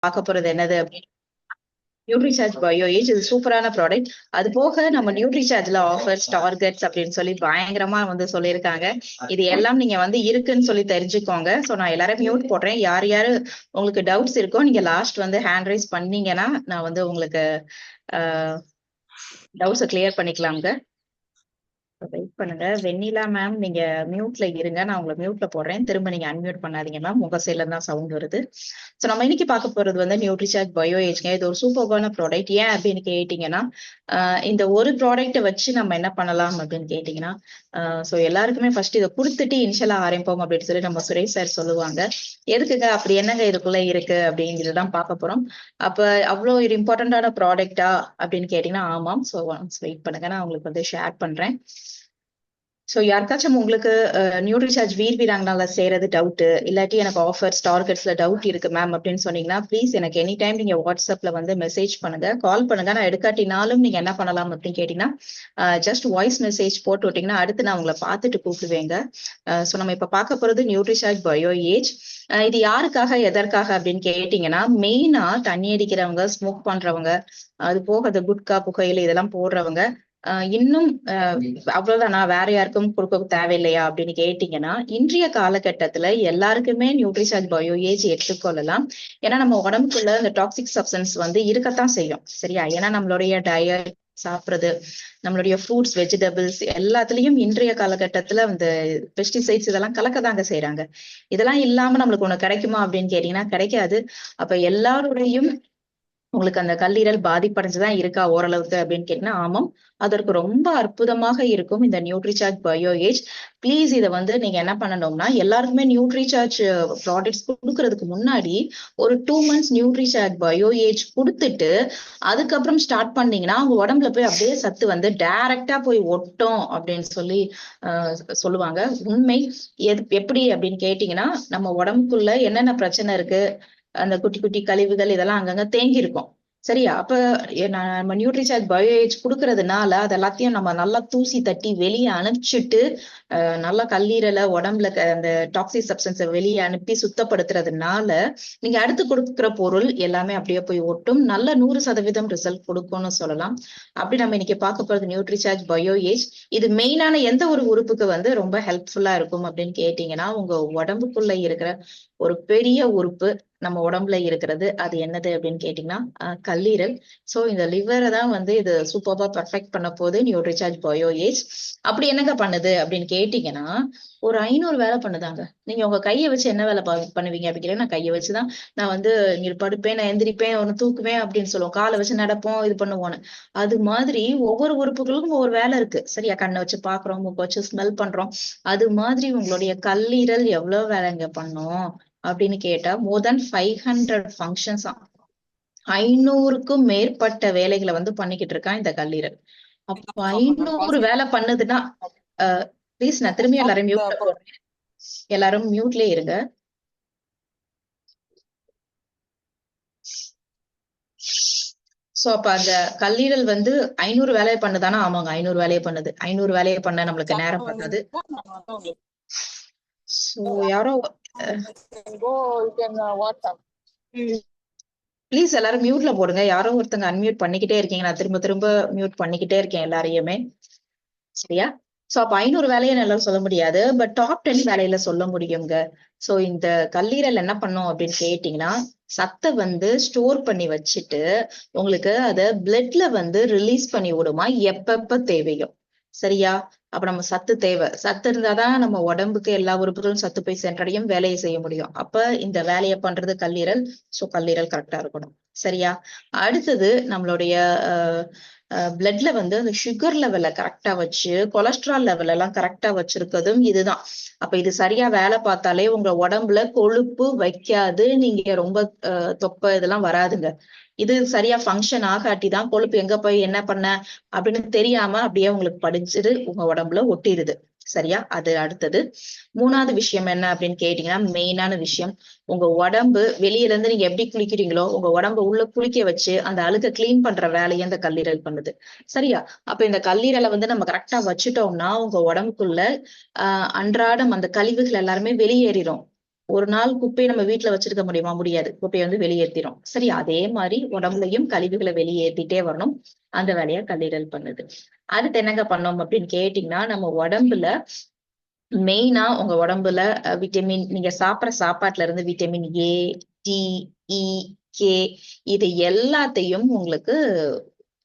பார்க்க போறது என்னது அப்படின்னு நியூட்ரிசார்ஜ் பயோ ஏஜ் இது சூப்பரான ப்ராடக்ட். அது போக நம்ம நியூட்ரிசார்ஜ்ல ஆஃபர்ஸ் டார்கெட்ஸ் அப்படின்னு சொல்லி பயங்கரமா வந்து சொல்லியிருக்காங்க. இது எல்லாம் நீங்க வந்து இருக்குன்னு சொல்லி தெரிஞ்சுக்கோங்க. ஸோ நான் எல்லாரும் மியூட் போடுறேன். யார் யாரு உங்களுக்கு டவுட்ஸ் இருக்கோ நீங்க லாஸ்ட் வந்து ஹேண்ட் ரைஸ் பண்ணீங்கன்னா நான் வந்து உங்களுக்கு டவுட்ஸை கிளியர் பண்ணிக்கலாங்க. வெயிட் பண்ணுங்க. வெண்ணிலா மேம் நீங்க மியூட்ல இருங்க. நான் உங்களை மியூட்ல போடுறேன். திரும்ப நீங்க அன்மியூட் பண்ணாதீங்க மேம். உங்க சைட்ல தான் சவுண்ட் வருது. ஸோ நம்ம இன்னைக்கு பார்க்க போறது வந்து நியூட்ரிசார்ஜ் பயோ ஏஜ்ங்க. இது ஒரு சூப்பர்பான ப்ராடக்ட். ஏன் அப்படின்னு கேட்டீங்கன்னா இந்த ஒரு ப்ராடக்ட்டை வச்சு நம்ம என்ன பண்ணலாம் அப்படின்னு கேட்டீங்கன்னா ஸோ எல்லாருக்குமே ஃபர்ஸ்ட் இதை கொடுத்துட்டு இனிஷியலா ஆரம்பிப்போம் அப்படின்னு சொல்லி நம்ம சுரேஷ் சார் சொல்லுவாங்க. எதுக்குங்க அப்படி என்னங்க இதுக்குள்ள இருக்கு அப்படிங்கிறதான் பார்க்க போறோம். அப்ப அவ்வளோ ஒரு இம்பார்ட்டன்டான ப்ராடக்டா அப்படின்னு கேட்டீங்கன்னா ஆமாம். ஸோ ஒன்ஸ் வெயிட் பண்ணுங்க, நான் உங்களுக்கு வந்து ஷேர் பண்றேன். ஸோ யாருக்காச்சும் உங்களுக்கு நியூட்ரிசார்ஜ் வீராங்கனால செய்யறது டவுட் இல்லாட்டி எனக்கு ஆஃபர்ஸ் டார்கெட்ஸ்ல டவுட் இருக்கு மேம் அப்படின்னு சொன்னீங்கன்னா ப்ளீஸ் எனக்கு எனி டைம் நீங்க வாட்ஸ்அப்ல வந்து மெசேஜ் பண்ணுங்க, கால் பண்ணுங்க. நான் எடுக்காட்டினாலும் நீங்க என்ன பண்ணலாம் அப்படின்னு கேட்டீங்கன்னா ஜஸ்ட் வாய்ஸ் மெசேஜ் போட்டு விட்டீங்கன்னா அடுத்து நான் உங்களை பார்த்துட்டு கூப்பிடுவேங்க. ஸோ நம்ம இப்ப பார்க்க போறது நியூட்ரிசார்ஜ் பயோ ஏஜ். இது யாருக்காக எதற்காக அப்படின்னு கேட்டீங்கன்னா மெயினா தண்ணி அடிக்கிறவங்க, ஸ்மோக் பண்றவங்க, அது போக அந்த குட்கா புகையில இதெல்லாம் போடுறவங்க, இன்னும் அவ்வளவுதான் நான் வேற யாருக்கும் கொடுக்க தேவையில்லையா அப்படின்னு கேட்டீங்கன்னா இன்றைய காலகட்டத்துல எல்லாருக்குமே நியூட்ரிசார்ஜ் பயோ ஏஜ் எடுத்துக்கொள்ளலாம். ஏன்னா நம்ம உடம்புக்குள்ள இந்த டாக்ஸிக் சப்ஸ்டன்ஸ் வந்து இருக்கத்தான் செய்யும். சரியா? ஏன்னா நம்மளுடைய டயட் சாப்பிடுறது, நம்மளுடைய ஃப்ரூட்ஸ் வெஜிடபிள்ஸ் எல்லாத்துலயும் இன்றைய காலகட்டத்துல இந்த பெஸ்டிசைட்ஸ் இதெல்லாம் கலக்கதாங்க செய்யறாங்க. இதெல்லாம் இல்லாம நம்மளுக்கு ஒண்ணு கிடைக்குமா அப்படின்னு கேட்டீங்கன்னா கிடைக்காது. அப்ப எல்லாருடையும் உங்களுக்கு அந்த கல்லீரல் பாதிப்படைஞ்சுதான் இருக்கா ஓரளவுக்கு அப்படின்னு கேட்டீங்கன்னா ஆமாம். அதற்கு ரொம்ப அற்புதமாக இருக்கும் இந்த நியூட்ரிசார்ஜ் பயோ ஏஜ். ப்ளீஸ் இதை வந்து நீங்க என்ன பண்ணணும்னா எல்லாருக்குமே நியூட்ரிசார்ஜ் ப்ராடக்ட்ஸ் கொடுக்கறதுக்கு முன்னாடி ஒரு 2 months நியூட்ரிசார்ஜ் பயோ ஏஜ் கொடுத்துட்டு அதுக்கப்புறம் ஸ்டார்ட் பண்ணீங்கன்னா அவங்க உடம்புல போய் அப்படியே சத்து வந்து டைரக்டா போய் ஒட்டும் அப்படின்னு சொல்லி சொல்லுவாங்க. உண்மை. எப்படி அப்படின்னு கேட்டீங்கன்னா நம்ம உடம்புக்குள்ள என்னென்ன பிரச்சனை இருக்கு, அந்த குட்டி குட்டி கழிவுகள் இதெல்லாம் அங்கங்க தேங்கி இருக்கும். சரியா? அப்ப நம்ம நியூட்ரிசார்ஜ் பயோ ஏஜ் கொடுக்கறதுனால அது எல்லாத்தையும் நம்ம நல்லா தூசி தட்டி வெளியே அனுப்பிச்சுட்டு நல்லா கல்லீரலை உடம்புல அந்த டாக்ஸிக் சப்ஸ்டன்ஸை வெளியே அனுப்பி சுத்தப்படுத்துறதுனால நீங்க அடுத்து கொடுக்குற பொருள் எல்லாமே அப்படியே போய் ஒட்டும். நல்ல 100% ரிசல்ட் கொடுக்கும்னு சொல்லலாம். அப்படி நம்ம இன்னைக்கு பார்க்க போறது நியூட்ரிசார்ஜ் பயோ ஏஜ். இது மெயினான எந்த ஒரு உறுப்புக்கு வந்து ரொம்ப ஹெல்ப்ஃபுல்லா இருக்கும் அப்படின்னு கேட்டீங்கன்னா உங்க உடம்புக்குள்ள இருக்கிற ஒரு பெரிய உறுப்பு நம்ம உடம்புல இருக்கிறது அது என்னது அப்படின்னு கேட்டீங்கன்னா கல்லீரல். சோ இந்த லிவரை தான் வந்து இது சூப்பர்பா பெர்ஃபெக்ட் பண்ண போகுது நியூட்ரிசார்ஜ் பயோ ஏஜ். அப்படி என்னங்க பண்ணுது அப்படின்னு கேட்டீங்கன்னா ஒரு 500 வேலை பண்ணுதாங்க. நீங்க உங்க கையை வச்சு என்ன வேலை பண்ணுவீங்க அப்படின்னு நான் கையை வச்சுதான் நான் வந்து படுப்பேன், நான் எந்திரிப்பேன், ஒன்னு தூக்குவேன் அப்படின்னு சொல்லுவோம். காலை வச்சு நடப்போம், இது பண்ணுவோன்னு. அது மாதிரி ஒவ்வொரு உறுப்புகளுக்கும் ஒவ்வொரு வேலை இருக்கு. சரியா? கண்ணை வச்சு பாக்குறோம், மூக்கை வச்சு ஸ்மெல் பண்றோம். அது மாதிரி உங்களுடைய கல்லீரல் எவ்வளவு வேலைங்க பண்ணும் அப்படின்னு கேட்டா மோர் தென் 500 ஃபங்க்ஷன்ஸ், 500க்கும் மேற்பட்ட வேலைகளை வந்து பண்ணிக்கிட்டு இருக்கான் இந்த கல்லீரல். அப்ப 500 வேலை பண்ணுதுன்னா ப்ளீஸ் நான் திரும்பி எல்லாரும் மியூட்ல போடுறேன். எல்லாரும் மியூட்லயே இருங்க. சோ அப்ப அந்த கல்லீரல் வந்து 500 வேலையை பண்ணுதானா? ஆமாங்க, 500 வேலையை பண்ணுது. 500 வேலையை பண்ண நம்மளுக்கு நேரம் பண்ணாது. சோ யாரோ ப்ளீஸ் எல்லாரும் மியூட்ல போடுங்க. யாரோ ஒருத்தங்க அன்மியூட் பண்ணிக்கிட்டே இருக்கீங்க. நான் திரும்ப திரும்ப மியூட் பண்ணிக்கிட்டே இருக்கேன் எல்லாரையுமே. சரியா? சோ அப்ப 500 வேலையை நல்லா சொல்ல முடியாது, பட் டாப் 10 வேலையில சொல்ல முடியுங்க. சோ இந்த கல்லீரல் என்ன பண்ணும் அப்படின்னு கேட்டீங்கன்னா சத்தை வந்து ஸ்டோர் பண்ணி வச்சுட்டு உங்களுக்கு அத பிளட்ல வந்து ரிலீஸ் பண்ணி விடுமா எப்பப்ப தேவையோ. சரியா? அப்ப நம்ம சத்து தேவை. சத்து இருந்தாதான் நம்ம உடம்புக்கு எல்லா உறுப்புகளும் சத்து போய் சென்றடையும், வேலையை செய்ய முடியும். அப்ப இந்த வேலையை பண்றது கல்லீரல். சோ கல்லீரல் கரெக்டா இருக்கணும். சரியா? அடுத்தது நம்மளுடைய பிளட்ல வந்து அந்த சுகர் லெவலை கரெக்டா வச்சு கொலஸ்ட்ரால் லெவல் எல்லாம் கரெக்டா வச்சிருக்கிறதும் இதுதான். அப்ப இது சரியா வேலை பார்த்தாலே உங்க உடம்புல கொழுப்பு வைக்காது, நீங்க ரொம்ப தொப்பை இதெல்லாம் வராதுங்க. இது சரியா ஃபங்க்ஷன் ஆகாட்டிதான் கொழுப்பு எங்க போய் என்ன பண்ண அப்படின்னு தெரியாம அப்படியே உங்களுக்கு படிஞ்சிரு உங்க உடம்புல ஒட்டிடுது. சரியா? அது அடுத்தது. 3வது விஷயம் என்ன அப்படின்னு கேட்டீங்கன்னா மெயினான விஷயம், உங்க உடம்பு வெளியில இருந்து நீங்க எப்படி குளிக்கிறீங்களோ உங்க உடம்பு உள்ள குளிக்க வச்சு அந்த அழுக்க கிளீன் பண்ற வேலையை இந்த கல்லீரல் பண்ணுது. சரியா? அப்ப இந்த கல்லீரலை வந்து நம்ம கரெக்டா வச்சுட்டோம்னா உங்க உடம்புக்குள்ள அன்றாடம் அந்த கழிவுகள் எல்லாருமே வெளியேறிடும். ஒரு நாள் குப்பையை நம்ம வீட்டுல வச்சிருக்க முடியுமா? முடியாது. குப்பையை வந்து வெளியேற்றிடும். சரி, அதே மாதிரி உடம்புலையும் கழிவுகளை வெளியேற்றிட்டே வரணும். அந்த வேலையை கல்லீரல் பண்ணுது. அடுத்து என்னங்க பண்ணோம் அப்படின்னு கேட்டீங்கன்னா, நம்ம உடம்புல மெயினா உங்க உடம்புல விட்டமின், நீங்க சாப்பிடுற சாப்பாட்டுல இருந்து vitamin A, D, E, K இது எல்லாத்தையும் உங்களுக்கு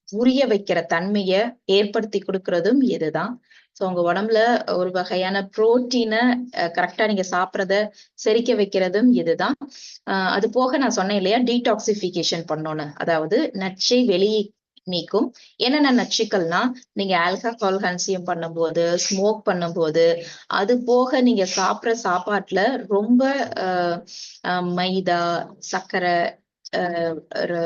புரிய வைக்கிற தன்மைய ஏற்படுத்தி கொடுக்கறதும் இதுதான். சோ உங்க உடம்புல ஒரு வகையான புரோட்டீனை கரெக்டா நீங்க சாப்பிடறத செரிக்க வைக்கிறதும் இதுதான். அது போக நான் சொன்னேன் இல்லையா, டீடாக்சிபிகேஷன் பண்ணோன்னு, அதாவது நச்சை வெளியே நீக்கும். என்னென்ன நச்சுக்கள்னா, நீங்க ஆல்கஹால் கன்சியூம் பண்ணும்போது, ஸ்மோக் பண்ணும்போது, அது போக நீங்க சாப்பிடுற சாப்பாட்டுல ரொம்ப மைதா, சர்க்கரை,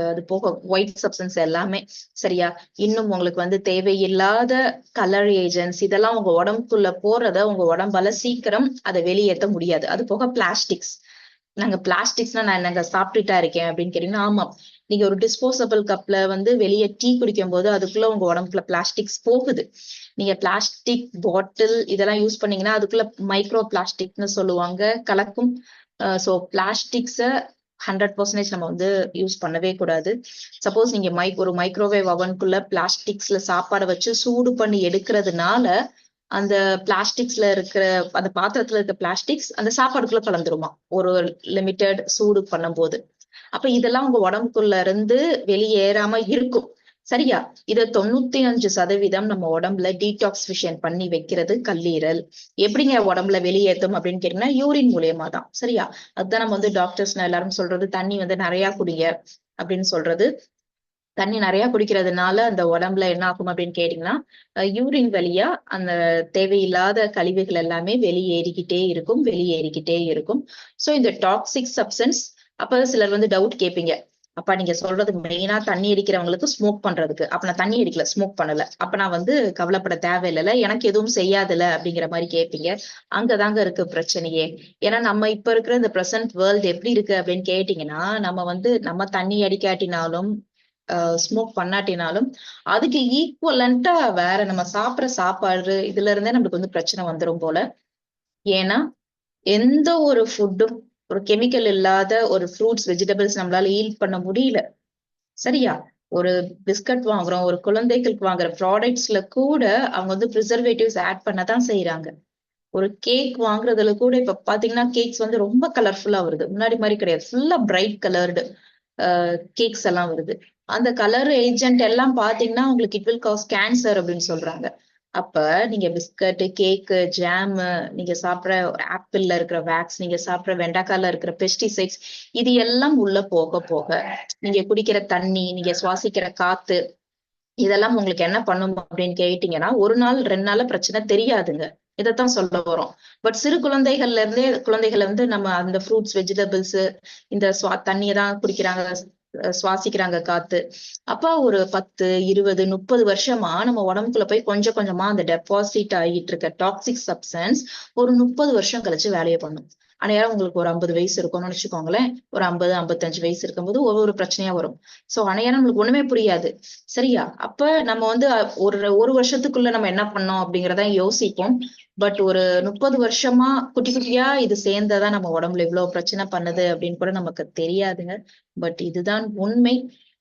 அது போக ஒயிட் சப்ஸ்டன்ஸ் எல்லாமே, சரியா? இன்னும் உங்களுக்கு வந்து தேவையில்லாத கலர் ஏஜென்ட்ஸ் இதெல்லாம் உங்க உடம்புக்குள்ள போறத உங்க உடம்பால சீக்கிரம் அதை வெளியேற்ற முடியாது. அது போக பிளாஸ்டிக்ஸ். நாங்க பிளாஸ்டிக்ஸ்னா நான் என்னங்க சாப்பிட்டுட்டா இருக்கேன் அப்படின்னு கேட்டீங்கன்னா, ஆமா. நீங்க ஒரு டிஸ்போசபிள் கப்ல வந்து வெளியே டீ குடிக்கும் போது அதுக்குள்ள உங்க உடம்புக்குள்ள பிளாஸ்டிக்ஸ் போகுது. நீங்க பிளாஸ்டிக் பாட்டில் இதெல்லாம் யூஸ் பண்ணீங்கன்னா அதுக்குள்ள மைக்ரோ பிளாஸ்டிக்னு சொல்லுவாங்க கலக்கும். சோ பிளாஸ்டிக்ஸ 100% நம்ம வந்து யூஸ் பண்ணவே கூடாது. சப்போஸ் நீங்க ஒரு மைக்ரோவேவ் அவனுக்குள்ள பிளாஸ்டிக்ஸ்ல சாப்பாடை வச்சு சூடு பண்ணி எடுக்கிறதுனால அந்த பிளாஸ்டிக்ஸ்ல இருக்கிற அந்த பாத்திரத்துல இருக்க பிளாஸ்டிக்ஸ் அந்த சாப்பாடுக்குள்ள கலந்துருமா ஒரு லிமிட்டெட் சூடு பண்ணும்போது. அப்ப இதெல்லாம் உங்க உடம்புக்குள்ள இருந்து வெளியேறாம இருக்கும். சரியா? இத 95% நம்ம உடம்புல டீடாக்சிஃபிகேஷன் பண்ணி வைக்கிறது கல்லீரல். எப்படிங்க உடம்புல வெளியேற்றும் அப்படின்னு கேட்டீங்கன்னா, யூரின் மூலியமா தான். சரியா? அதுதான் நம்ம வந்து டாக்டர்ஸ் எல்லாரும் சொல்றது, தண்ணி வந்து நிறைய குடிங்க அப்படின்னு சொல்றது. தண்ணி நிறைய குடிக்கிறதுனால அந்த உடம்புல என்ன ஆகும் அப்படின்னு கேட்டீங்கன்னா, யூரின் வழியா அந்த தேவையில்லாத கழிவுகள் எல்லாமே வெளியேறிக்கிட்டே இருக்கும். சோ இந்த டாக்ஸிக் சப்ஸ்டன்ஸ், அப்ப சிலர் வந்து டவுட் கேட்பீங்க. அப்ப நீங்க சொல்றது மெயினா தண்ணி அடிக்கிறவங்களுக்கு ஸ்மோக் பண்றதுக்கு. அப்ப நான் தண்ணி அடிக்கல, ஸ்மோக் பண்ணல. அப்ப நான் வந்து கவலைப்பட தேவையில்லைல, எனக்கு எதுவும் செய்யாதுல அப்படிங்கிற மாதிரி கேட்பீங்க. அங்கதாங்க இருக்கு பிரச்சனையே. ஏன்னா நம்ம இப்ப இருக்கிற இந்த பிரசன்ட் வேர்ல்டு எப்படி இருக்கு அப்படின்னு கேட்டீங்கன்னா, நம்ம தண்ணி அடிக்காட்டினாலும் ஸ்மோக் பண்ணாட்டினாலும் அதுக்கு ஈக்குவலண்டா வேற நம்ம சாப்பிடுற சாப்பாடு இதுல இருந்தே நம்மளுக்கு வந்து பிரச்சனை வந்துரும் போல. ஏன்னா எந்த ஒரு ஃபுட்டும் ஒரு கெமிக்கல் இல்லாத ஒரு ஃப்ரூட்ஸ், வெஜிடபிள்ஸ் நம்மளால ஈட் பண்ண முடியல. சரியா? ஒரு பிஸ்கட் வாங்குறோம், ஒரு குழந்தைகளுக்கு வாங்குற ப்ராடக்ட்ஸ்ல கூட அவங்க வந்து ப்ரிசர்வேட்டிவ்ஸ் ஆட் பண்ணதான் செய்யறாங்க. ஒரு கேக் வாங்குறதுல கூட இப்ப பாத்தீங்கன்னா கேக்ஸ் வந்து ரொம்ப கலர்ஃபுல்லா வருது. முன்னாடி மாதிரி கிடையாது. ஃபுல்லா பிரைட் கலர்டு கேக்ஸ் எல்லாம் வருது. அந்த கலர் ஏஜென்ட் எல்லாம் பாத்தீங்கன்னா உங்களுக்கு இட் வில் காஸ் கேன்சர் அப்படின்னு சொல்றாங்க. அப்ப நீங்க பிஸ்கட், கேக்கு, ஜாம், நீங்க சாப்பிடுற ஆப்பிள்ல இருக்கிற வேக்ஸ், நீங்க சாப்பிடுற வெண்டைக்காய்ல இருக்கிற பெஸ்டிசைட்ஸ் இது எல்லாம் உள்ள போக போக நீங்க குடிக்கிற தண்ணி, நீங்க சுவாசிக்கிற காத்து இதெல்லாம் உங்களுக்கு என்ன பண்ணும் அப்படின்னு கேட்டீங்கன்னா, 1 நாள் 2 நாள்ல பிரச்சனை தெரியாதுங்க. இதத்தான் சொல்ல வரோம். பட் சிறு குழந்தைகள்ல இருந்தே குழந்தைகளை வந்து நம்ம அந்த ஃப்ரூட்ஸ், வெஜிடபிள்ஸ் இந்த தண்ணியை தான் குடிக்கிறாங்க, சுவாசிக்கிறாங்க காத்து. அப்ப ஒரு 10, 20, 30 வருஷமா நம்ம உடம்புக்குள்ள போய் கொஞ்சம் கொஞ்சமா அந்த டெபாசிட் ஆகிட்டு இருக்க டாக்ஸிக் சப்ஸ்டன்ஸ் ஒரு 30 வருஷம் கழிச்சு வேலையை பண்ணும். அந்நேரம் உங்களுக்கு ஒரு 50 வயசு இருக்கும்னு வச்சுக்கோங்களேன். ஒரு 50, 55 வயசு இருக்கும்போது ஒரு பிரச்சனையா வரும். சோ அந்நேரம் நம்மளுக்கு ஒண்ணுமே புரியாது. சரியா? அப்ப நம்ம வந்து ஒரு வருஷத்துக்குள்ள நம்ம என்ன பண்ணோம் அப்படிங்கிறத யோசிப்போம். பட் ஒரு 30 வருஷமா குட்டி குட்டியா இது சேர்ந்ததான் நம்ம உடம்புல இவ்வளவு பிரச்சனை பண்ணுது அப்படின்னு கூட நமக்கு தெரியாதுங்க. பட் இதுதான் உண்மை.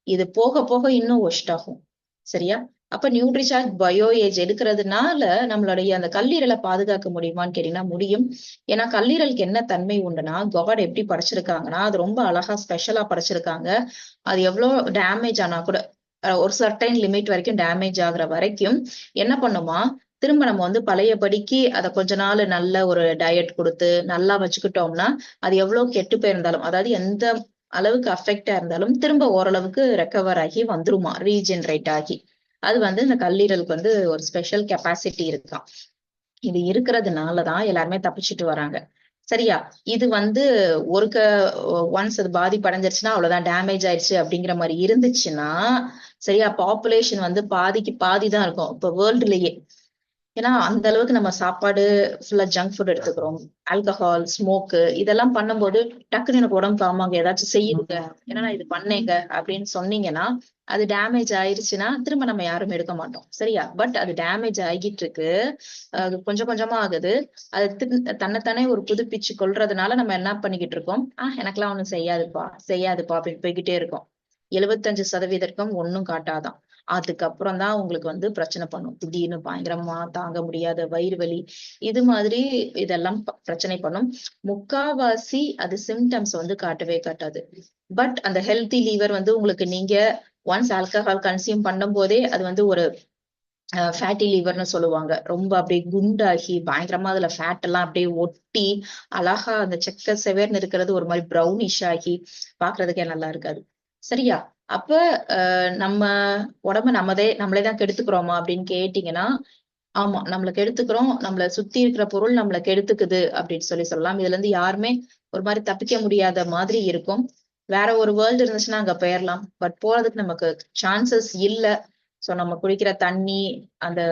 இது போக போக இன்னும் ஒஸ்ட் ஆகும். சரியா? அப்ப நியூட்ரிசார்ஜ் பயோ ஏஜ் எடுக்கிறதுனால நம்மளுடைய அந்த கல்லீரலை பாதுகாக்க முடியுமான்னு கேட்டீங்கன்னா முடியும். ஏன்னா கல்லீரலுக்கு என்ன தன்மை உண்டுன்னா, காட் எப்படி படைச்சிருக்காங்கன்னா, அது ரொம்ப அழகா ஸ்பெஷலா படைச்சிருக்காங்க. அது எவ்வளவு டேமேஜ் ஆனா கூட ஒரு சர்டைன் லிமிட் வரைக்கும் டேமேஜ் ஆகுற வரைக்கும் என்ன பண்ணுமா, திரும்ப நம்ம வந்து பழையபடிக்கு அதை கொஞ்ச நாள் நல்ல ஒரு டயட் கொடுத்து நல்லா வச்சுக்கிட்டோம்னா அது எவ்வளவு கெட்டு போயிருந்தாலும், அதாவது எந்த அளவுக்கு அஃபெக்டா இருந்தாலும் திரும்ப ஓரளவுக்கு ரெக்கவர் ஆகி வந்துருமா, ரீஜெனரேட் ஆகி. அது வந்து இந்த கல்லீரலுக்கு வந்து ஒரு ஸ்பெஷல் கெப்பாசிட்டி இருக்காம். இது இருக்கிறதுனாலதான் எல்லாருமே தப்பிச்சுட்டு வராங்க. சரியா? இது வந்து ஒன்ஸ் அது பாதிப்படைஞ்சிருச்சுன்னா அவ்வளவுதான், டேமேஜ் ஆயிடுச்சு அப்படிங்கிற மாதிரி இருந்துச்சுன்னா, சரியா, பாப்புலேஷன் வந்து பாதிக்கு பாதிதான் இருக்கும் இப்ப வேர்ல்டுலயே. ஏன்னா அந்த அளவுக்கு நம்ம சாப்பாடு ஃபுல்லா ஜங்க் ஃபுட் எடுத்துக்கிறோம், ஆல்கஹால், ஸ்மோக்கு இதெல்லாம் பண்ணும்போது டக்குன்னு எனக்கு உடம்புக்கு ஆமாங்க ஏதாச்சும் செய்யுதுங்க, ஏன்னா நான் இது பண்ணேங்க அப்படின்னு சொன்னீங்கன்னா அது டேமேஜ் ஆயிருச்சுன்னா திரும்ப நம்ம யாரும் எடுக்க மாட்டோம். சரியா? பட் அது டேமேஜ் ஆகிட்டு இருக்கு, அது கொஞ்சம் கொஞ்சமா ஆகுது. அது தன்னைத்தானே ஒரு புதுப்பிச்சு கொள்றதுனால நம்ம என்ன பண்ணிக்கிட்டு இருக்கோம், எனக்கெல்லாம் ஒண்ணும் செய்யாதுப்பா செய்யாதுப்பா அப்படின்னு போய்கிட்டே இருக்கோம். 75% ஒண்ணும் காட்டாதான். அதுக்கப்புறம் தான் உங்களுக்கு வந்து பிரச்சனை பண்ணும். திடீர்னு பயங்கரமா தாங்க முடியாத வயிறு வலி, இது மாதிரி இதெல்லாம் பிரச்சனை பண்ணும். முக்காவாசி அது சிம்டம்ஸ் வந்து காட்டவே காட்டாது. பட் அந்த ஹெல்த்தி லிவர் வந்து உங்களுக்கு நீங்க ஒன்ஸ் ஆல்கஹால் கன்சியூம் பண்ணும்போதே அது வந்து ஒரு ஃபேட்டி லிவர்ன்னு சொல்லுவாங்க. ரொம்ப அப்படியே குண்டாகி பயங்கரமா அதுல ஃபேட் எல்லாம் அப்படியே ஒட்டி அழகா அந்த செக்க செவேர்ன்னு இருக்கிறது ஒரு மாதிரி ப்ரௌனிஷ் ஆகி பாக்குறதுக்கே நல்லா இருக்காது. சரியா? அப்ப நம்ம உடம்ப நம்மளே தான் கெடுத்துக்கிறோமா அப்படின்னு கேட்டீங்கன்னா, ஆமா நம்மள கெடுத்துக்கிறோம். நம்மள சுத்தி இருக்கிற பொருள் நம்மள கெடுத்துக்குது அப்படின்னு சொல்லலாம். இதுல இருந்து யாருமே ஒரு மாதிரி தப்பிக்க முடியாத மாதிரி இருக்கும். வேற ஒரு வேர்ல்டு இருந்துச்சுன்னா அங்க போயிரலாம். பட் போறதுக்கு நமக்கு சான்சஸ் இல்ல. சோ நம்ம குடிக்கிற தண்ணி, அந்த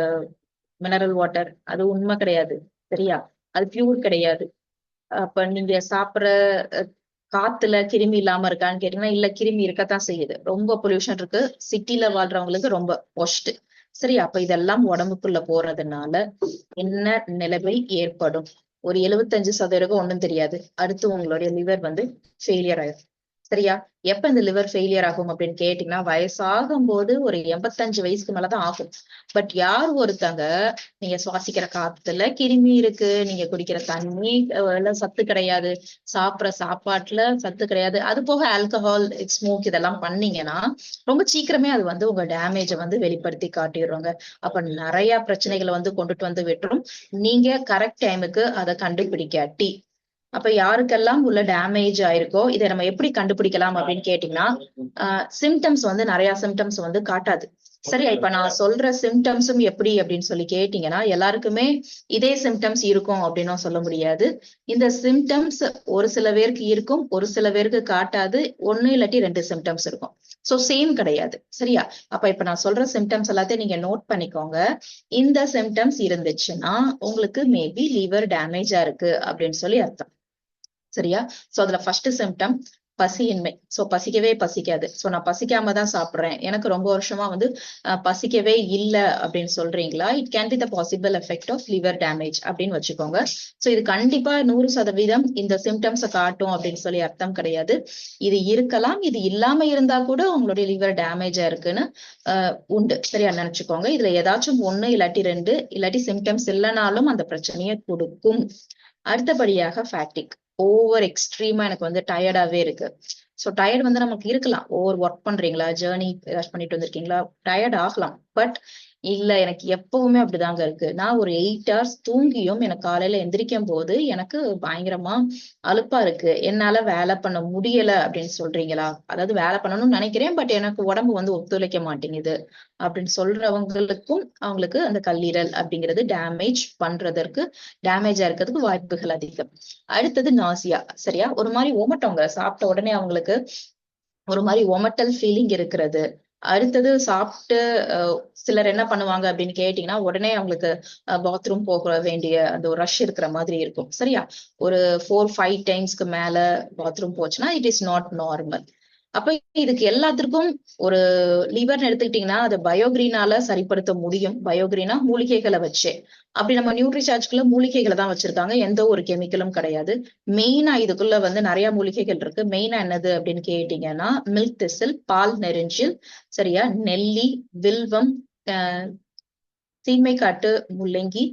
மினரல் வாட்டர் அது உண்மை கிடையாது. சரியா? அது பியூர் கிடையாது. அப்ப நீங்க சாப்பிடுற காத்துல கிருமி இல்லாம இருக்கான்னு கேட்டீங்கன்னா, இல்ல கிருமி இருக்கத்தான் செய்யுது. ரொம்ப பொல்யூஷன் இருக்கு. சிட்டில வாழ்றவங்களுக்கு ரொம்ப ஒர்ஸ்ட். சரி, அப்ப இதெல்லாம் உடம்புக்குள்ள போறதுனால என்ன நிலைமை ஏற்படும்? ஒரு 75% ஒண்ணும் தெரியாது. அடுத்து உங்களுடைய லிவர் வந்து ஃபெயிலியர் ஆயிரும். சரியா? எப்ப இந்த லிவர் ஃபெயிலியர் ஆகும் அப்படின்னு கேட்டீங்கன்னா, வயசாகும்போது ஒரு 85 வயசுக்கு மேலதான் ஆகும். பட் யார் ஒருத்தங்க நீங்க சுவாசிக்கிற காத்துல கிருமி இருக்கு, நீங்க குடிக்கிற தண்ணி சத்து கிடையாது, சாப்பிடுற சாப்பாட்டுல சத்து கிடையாது, அது போக ஆல்கஹால், ஸ்மோக் இதெல்லாம் பண்ணீங்கன்னா ரொம்ப சீக்கிரமே அது வந்து உங்க டேமேஜை வந்து வெளிப்படுத்தி காட்டிடுறோங்க. அப்ப நிறைய பிரச்சனைகளை வந்து கொண்டுட்டு வந்து விட்டுரும், நீங்க கரெக்ட் டைமுக்கு அதை கண்டுபிடிக்காட்டி. அப்ப யாருக்கெல்லாம் உள்ள டேமேஜ் ஆயிருக்கோ இதை நம்ம எப்படி கண்டுபிடிக்கலாம் அப்படின்னு கேட்டீங்கன்னா, சிம்டம்ஸ் வந்து நிறைய சிம்டம்ஸ் வந்து காட்டாது. சரியா? இப்ப நான் சொல்ற சிம்டம்ஸும் எப்படி அப்படின்னு சொல்லி கேட்டீங்கன்னா, எல்லாருக்குமே இதே சிம்டம்ஸ் இருக்கும் அப்படின்னும் சொல்ல முடியாது. இந்த சிம்டம்ஸ் ஒரு சில பேருக்கு இருக்கும், ஒரு சில பேருக்கு காட்டாது. ஒண்ணு இல்லாட்டி 2 சிம்டம்ஸ் இருக்கும். சோ சேம் கிடையாது. சரியா? அப்ப இப்ப நான் சொல்ற சிம்டம்ஸ் எல்லாத்தையும் நீங்க நோட் பண்ணிக்கோங்க. இந்த சிம்டம்ஸ் இருந்துச்சுன்னா உங்களுக்கு மேபி லிவர் டேமேஜா இருக்கு அப்படின்னு சொல்லி அர்த்தம். சரியா? சோ அதுல ஃபர்ஸ்ட் சிம்டம் பசியின்மை. சோ பசிக்கவே பசிக்காது. சோ நான் பசிக்காம தான் சாப்பிடுறேன், எனக்கு ரொம்ப வருஷமா வந்து பசிக்கவே இல்ல அப்படின்னு சொல்றீங்களா? It can be the possible effect of liver damage அப்படின்னு வச்சுக்கோங்க. சோ இது கண்டிப்பா 100% இந்த சிம்டம்ஸை காட்டும் அப்படின்னு சொல்லி அர்த்தம் கிடையாது. இது இருக்கலாம், இது இல்லாம இருந்தா கூட உங்களுடைய லிவர் டேமேஜா இருக்குன்னு உண்டு. சரியா நினைச்சுக்கோங்க. இதுல ஏதாச்சும் 1 இல்லாட்டி 2 இல்லாட்டி சிம்டம்ஸ் இல்லைனாலும் அந்த பிரச்சனையை கொடுக்கும். அடுத்தபடியாக ஃபேட்டிக். ஓவர் எக்ஸ்ட்ரீமா எனக்கு வந்து டயர்டாவே இருக்கு. சோ டயர்ட் வந்து நமக்கு இருக்கலாம். ஓவர் ஒர்க் பண்றீங்களா, ஜேர்னி ஏதாச்சும் பண்ணிட்டு வந்திருக்கீங்களா, டயர்ட் ஆகலாம். பட் இல்ல எனக்கு எப்பவுமே அப்படிதாங்க இருக்கு, நான் ஒரு 8 hours தூங்கியும் எனக்கு காலையில எந்திரிக்கும் போது எனக்கு பயங்கரமா அலுப்பா இருக்கு, என்னால வேலை பண்ண முடியல அப்படின்னு சொல்றீங்களா? அதாவது வேலை பண்ணணும்னு நினைக்கிறேன், பட் எனக்கு உடம்பு வந்து ஒத்துழைக்க மாட்டேங்குது அப்படின்னு சொல்றவங்களுக்கும் அவங்களுக்கு அந்த கல்லீரல் அப்படிங்கிறது டேமேஜா இருக்கிறதுக்கு வாய்ப்புகள் அதிகம். அடுத்தது நாசியா. சரியா? ஒரு மாதிரி ஒமட்டோங்க, சாப்பிட்ட உடனே அவங்களுக்கு ஒரு மாதிரி ஒமட்டல் ஃபீலிங் இருக்கிறது. அடுத்தது சாப்பிட்டு சிலர் என்ன பண்ணுவாங்க அப்படின்னு கேட்டீங்கன்னா, உடனே அவங்களுக்கு பாத்ரூம் போக வேண்டிய அந்த ஒரு ரஷ் இருக்கிற மாதிரி இருக்கும். சரியா? ஒரு 4-5 டைம்ஸ்க்கு மேல பாத்ரூம் போச்சுன்னா இட் இஸ் நாட் நார்மல். அப்ப இதுக்கு எல்லாத்திற்கும் ஒரு லிவர்னு எடுத்துக்கிட்டீங்கன்னா அதை பயோகிரீனால சரிப்படுத்த முடியும். பயோகிரீனா மூலிகைகளை வச்சே. அப்படி நம்ம நியூட்ரிசார்ஜ்குள்ள மூலிகைகளை தான் வச்சிருக்காங்க, எந்த ஒரு கெமிக்கலும் கிடையாது. மெயினா இதுக்குள்ள வந்து நிறைய மூலிகைகள் இருக்கு. மெயினா என்னது அப்படின்னு கேட்டீங்கன்னா, மில்க் திசில், பால் நெரிஞ்சில், சரியா, நெல்லி, வில்வம், சீமைக்காட்டு முள்ளங்கி,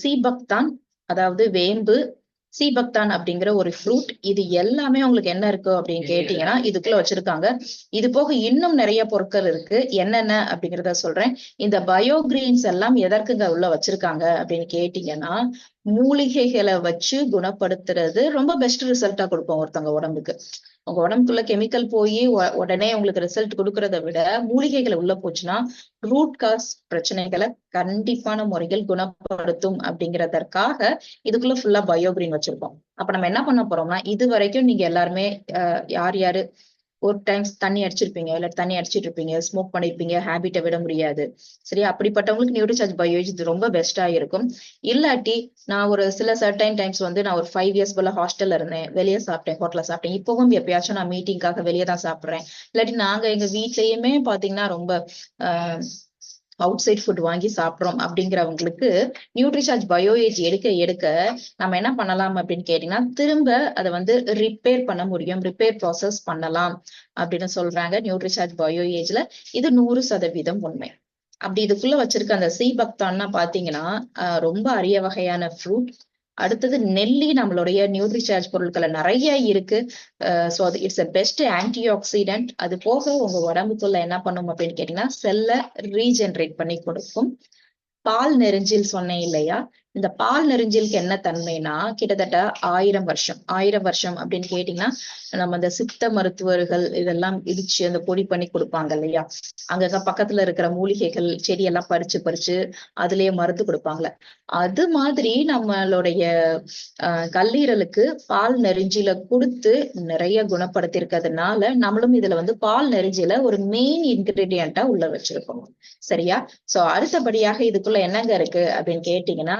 சீபக்தான் அதாவது வேம்பு, சீபக்தான் அப்படிங்கிற ஒரு ஃப்ரூட். இது எல்லாமே உங்களுக்கு என்ன இருக்கு அப்படின்னு கேட்டீங்கன்னா இதுக்குள்ள வச்சிருக்காங்க. இது போக இன்னும் நிறைய பொருட்கள் இருக்கு. என்னென்ன அப்படிங்கிறத சொல்றேன். இந்த பயோகிரீன்ஸ் எல்லாம் எதற்குங்க உள்ள வச்சிருக்காங்க அப்படின்னு கேட்டீங்கன்னா, மூலிகைகளை வச்சு குணப்படுத்துறது ரொம்ப பெஸ்ட் ரிசல்ட்டா கொடுக்கும் ஒருத்தவங்க உடம்புக்கு. உங்க உடம்புக்குள்ள கெமிக்கல் போய் உடனே உங்களுக்கு ரிசல்ட் கொடுக்கறத விட மூலிகைகளை உள்ள போச்சுன்னா ரூட் காஸ் பிரச்சனைகளை கண்டிப்பான முறையில் குணப்படுத்தும் அப்படிங்கிறதற்காக இதுக்குள்ள ஃபுல்லா பயோகிரீன் வச்சிருக்கோம். அப்ப நம்ம என்ன பண்ண போறோம்னா, இது வரைக்கும் நீங்க எல்லாருமே யார் யாரு ஒரு டைம்ஸ் தண்ணி அடிச்சிருப்பீங்க, இல்ல தண்ணி அடிச்சிட்டு இருப்பீங்க, ஸ்மோக் பண்ணிருப்பீங்க, ஹேபிட்டை விட முடியாது. சரியா? அப்படிப்பட்டவங்களுக்கு நியூட்ரிசார்ஜ் பயோஏஜ் இது ரொம்ப பெஸ்டா இருக்கும். இல்லாட்டி நான் ஒரு சில சர்டைன் டைம்ஸ் வந்து நான் ஒரு 5 இயர்ஸ் போல ஹாஸ்டல்ல இருந்தேன். வெளியே சாப்பிட்டேன், ஹோட்டல்ல சாப்பிட்டேன். இப்பவும் எப்பயாச்சும் நான் மீட்டிங்காக வெளியே தான் சாப்பிடுறேன். இல்லாட்டி நாங்க எங்க வீட்லயுமே பாத்தீங்கன்னா ரொம்ப அவுட் சைட் ஃபுட் வாங்கி சாப்பிடுறோம் அப்படிங்கிறவங்களுக்கு நியூட்ரிசார்ஜ் பயோஏஜ் எடுக்க நம்ம என்ன பண்ணலாம் அப்படின்னு கேட்டீங்கன்னா, திரும்ப அதை வந்து ரிப்பேர் பண்ண முடியும், ரிப்பேர் ப்ராசஸ் பண்ணலாம் அப்படின்னு சொல்றாங்க நியூட்ரிசார்ஜ் பயோஏஜ்ல. இது 100% உண்மை. அப்படி இதுக்குள்ள வச்சிருக்க அந்த சீபக்தான்னா பாத்தீங்கன்னா ரொம்ப அரிய வகையான ஃப்ரூட். அடுத்தது நெல்லி நம்மளுடைய நியூட்ரிசார்ஜ் பொருட்களை நிறைய இருக்கு. ஸோ அது it's a best anti accident. அது போக உங்க உடம்புக்குள்ள என்ன பண்ணும் அப்படின்னு கேட்டீங்கன்னா, செல்லை ரீஜெனரேட் பண்ணி கொடுக்கும். பால் நெரிஞ்சில் சொன்னேன் இல்லையா? இந்த பால் நெரிஞ்சிலுக்கு என்ன தன்மைனா, கிட்டத்தட்ட 1000 வருஷம் அப்படின்னு கேட்டீங்கன்னா, நம்ம இந்த சித்த மருத்துவர்கள் இதெல்லாம் இடிச்சு அந்த பொடி பண்ணி கொடுப்பாங்க இல்லையா? அங்க பக்கத்துல இருக்கிற மூலிகைகள் செடியெல்லாம் பறிச்சு அதுலயே மருந்து கொடுப்பாங்களே, அது மாதிரி நம்மளுடைய கல்லீரலுக்கு பால் நெரிஞ்சில கொடுத்து நிறைய குணப்படுத்திருக்கிறதுனால நம்மளும் இதுல வந்து பால் நெரிஞ்சில ஒரு மெயின் இன்கிரீடியண்டா உள்ள வச்சிருக்கோம். சரியா? சோ அடுத்தபடியாக இதுக்குள்ள என்னங்க இருக்கு அப்படின்னு கேட்டீங்கன்னா,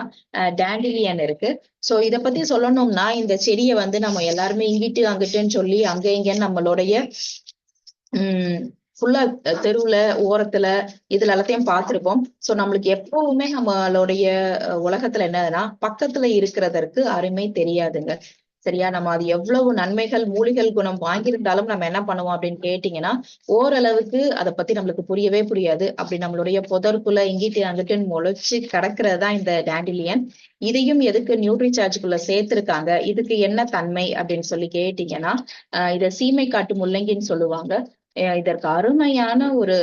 டேண்டிலியன் இருக்கு. சோ இத பத்தி சொல்லணும்னா, இந்த செடியை வந்து நம்ம எல்லாருமே இங்கிட்டு அங்கிட்டுன்னு சொல்லி அங்க இங்கன்னு நம்மளுடைய ஃபுல்லா தெருவுல ஓரத்துல இதுல எல்லாத்தையும் பார்த்திருப்போம். சோ நம்மளுக்கு எப்பவுமே நம்மளுடைய உலகத்துல என்னதுன்னா, பக்கத்துல இருக்கிறதற்கு அருமை தெரியாதுங்க. சரியா? நம்ம அது எவ்வளவு நன்மைகள் மூலிகள் குணம் வாங்கியிருந்தாலும் நம்ம என்ன பண்ணுவோம் அப்படின்னு கேட்டீங்கன்னா, ஓரளவுக்கு அதை பத்தி நம்மளுக்கு புரியவே புரியாது. அப்படி நம்மளுடைய புதற்குள்ள இங்கிட்டு அங்கிட்டு முளைச்சு கிடக்கிறது தான் இந்த டேண்டிலியன். இதையும் எதுக்கு நியூட்ரிசார்ஜுக்குள்ள சேர்த்திருக்காங்க, இதுக்கு என்ன தன்மை அப்படின்னு சொல்லி கேட்டீங்கன்னா, இதை சீமை காட்டு முள்ளங்கின்னு சொல்லுவாங்க. இதற்கு அருமையான ஒரு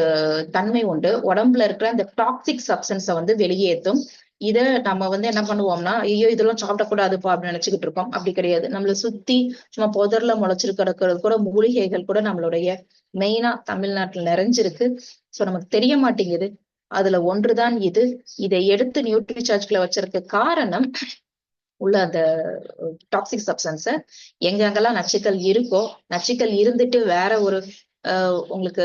தன்மை உண்டு. உடம்புல இருக்கிற அந்த டாக்ஸிக் சப்ஸ்டன்ஸை வந்து வெளியேற்றும். இத நம்ம வந்து என்ன பண்ணுவோம்னா, ஐயோ இதெல்லாம் சாப்பிடக்கூடாதுப்பா அப்படின்னு நினைச்சுக்கிட்டு இருக்கோம். அப்படி கிடையாது. நம்மளை சுத்தி சும்மா புதர்ல முளைச்சிருக்கிறது கூட மூலிகைகள் கூட நம்மளுடைய மெயினா தமிழ்நாட்டுல நிறைஞ்சிருக்கு. சோ நமக்கு தெரிய மாட்டேங்குது. அதுல ஒன்றுதான் இது. இதை எடுத்து நியூட்ரிசார்ஜ்ல வச்சிருக்க காரணம், உள்ள அந்த டாக்ஸிக் சப்ஸ்டன்ஸ எங்கெங்கெல்லாம் நச்சுக்கள் இருக்கோ, நச்சுக்கள் இருந்துட்டு வேற ஒரு உங்களுக்கு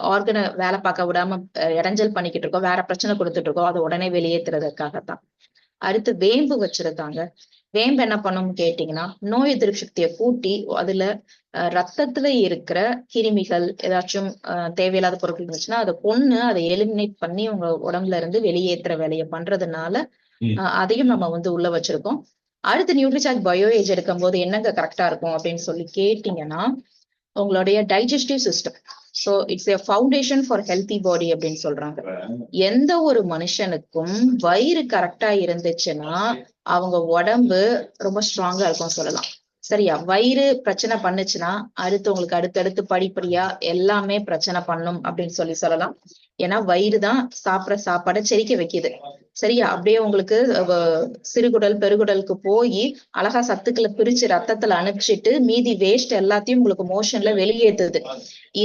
ஆர்கனை வேலை பார்க்க விடாம இடைஞ்சல் பண்ணிக்கிட்டு இருக்கோம், வேற பிரச்சனை கொடுத்துட்டு இருக்கோம், அதை உடனே வெளியேற்றுறதுக்காகத்தான். அடுத்து வேம்பு வச்சிருக்காங்க. வேம்பு என்ன பண்ணும்னு கேட்டீங்கன்னா, நோய் எதிர்ப்பு சக்தியை கூட்டி அதுல ரத்தத்துல இருக்கிற கிருமிகள் ஏதாச்சும் தேவையில்லாத பொருட்கள் இருந்துச்சுன்னா அதை கொன்னு அதை எலிமினேட் பண்ணி உங்க உடம்புல இருந்து வெளியேற்றுற வேலையை பண்றதுனால அதையும் நம்ம வந்து உள்ள வச்சிருக்கோம். அடுத்து நியூட்ரிசார்ஜ் பயோஏஜ் எடுக்கும் போது என்னங்க கரெக்டா இருக்கும் அப்படின்னு சொல்லி கேட்டீங்கன்னா, உங்களுடைய digestive system. So it's a foundation for healthy பாடி அப்படின்னு சொல்றாங்க. எந்த ஒரு மனுஷனுக்கும் வயிறு கரெக்டா இருந்துச்சுன்னா அவங்க உடம்பு ரொம்ப ஸ்ட்ராங்கா இருக்கும் சொல்லலாம். சரியா? வயிறு பிரச்சனை பண்ணுச்சுன்னா அடுத்து உங்களுக்கு அடுத்தடுத்து படிப்படியா எல்லாமே பிரச்சனை பண்ணும் அப்படின்னு சொல்லலாம். ஏன்னா வயிறு தான் சாப்பிட்ற சாப்பாடை செரிக்க வைக்குது. சரியா? அப்படியே உங்களுக்கு சிறுகுடல் பெருகுடலுக்கு போய் அழகா சத்துக்களை பிரிச்சு ரத்தத்துல அனுப்பிச்சிட்டு மீதி வேஸ்ட் எல்லாத்தையும் உங்களுக்கு மோஷன்ல வெளியேற்றுது.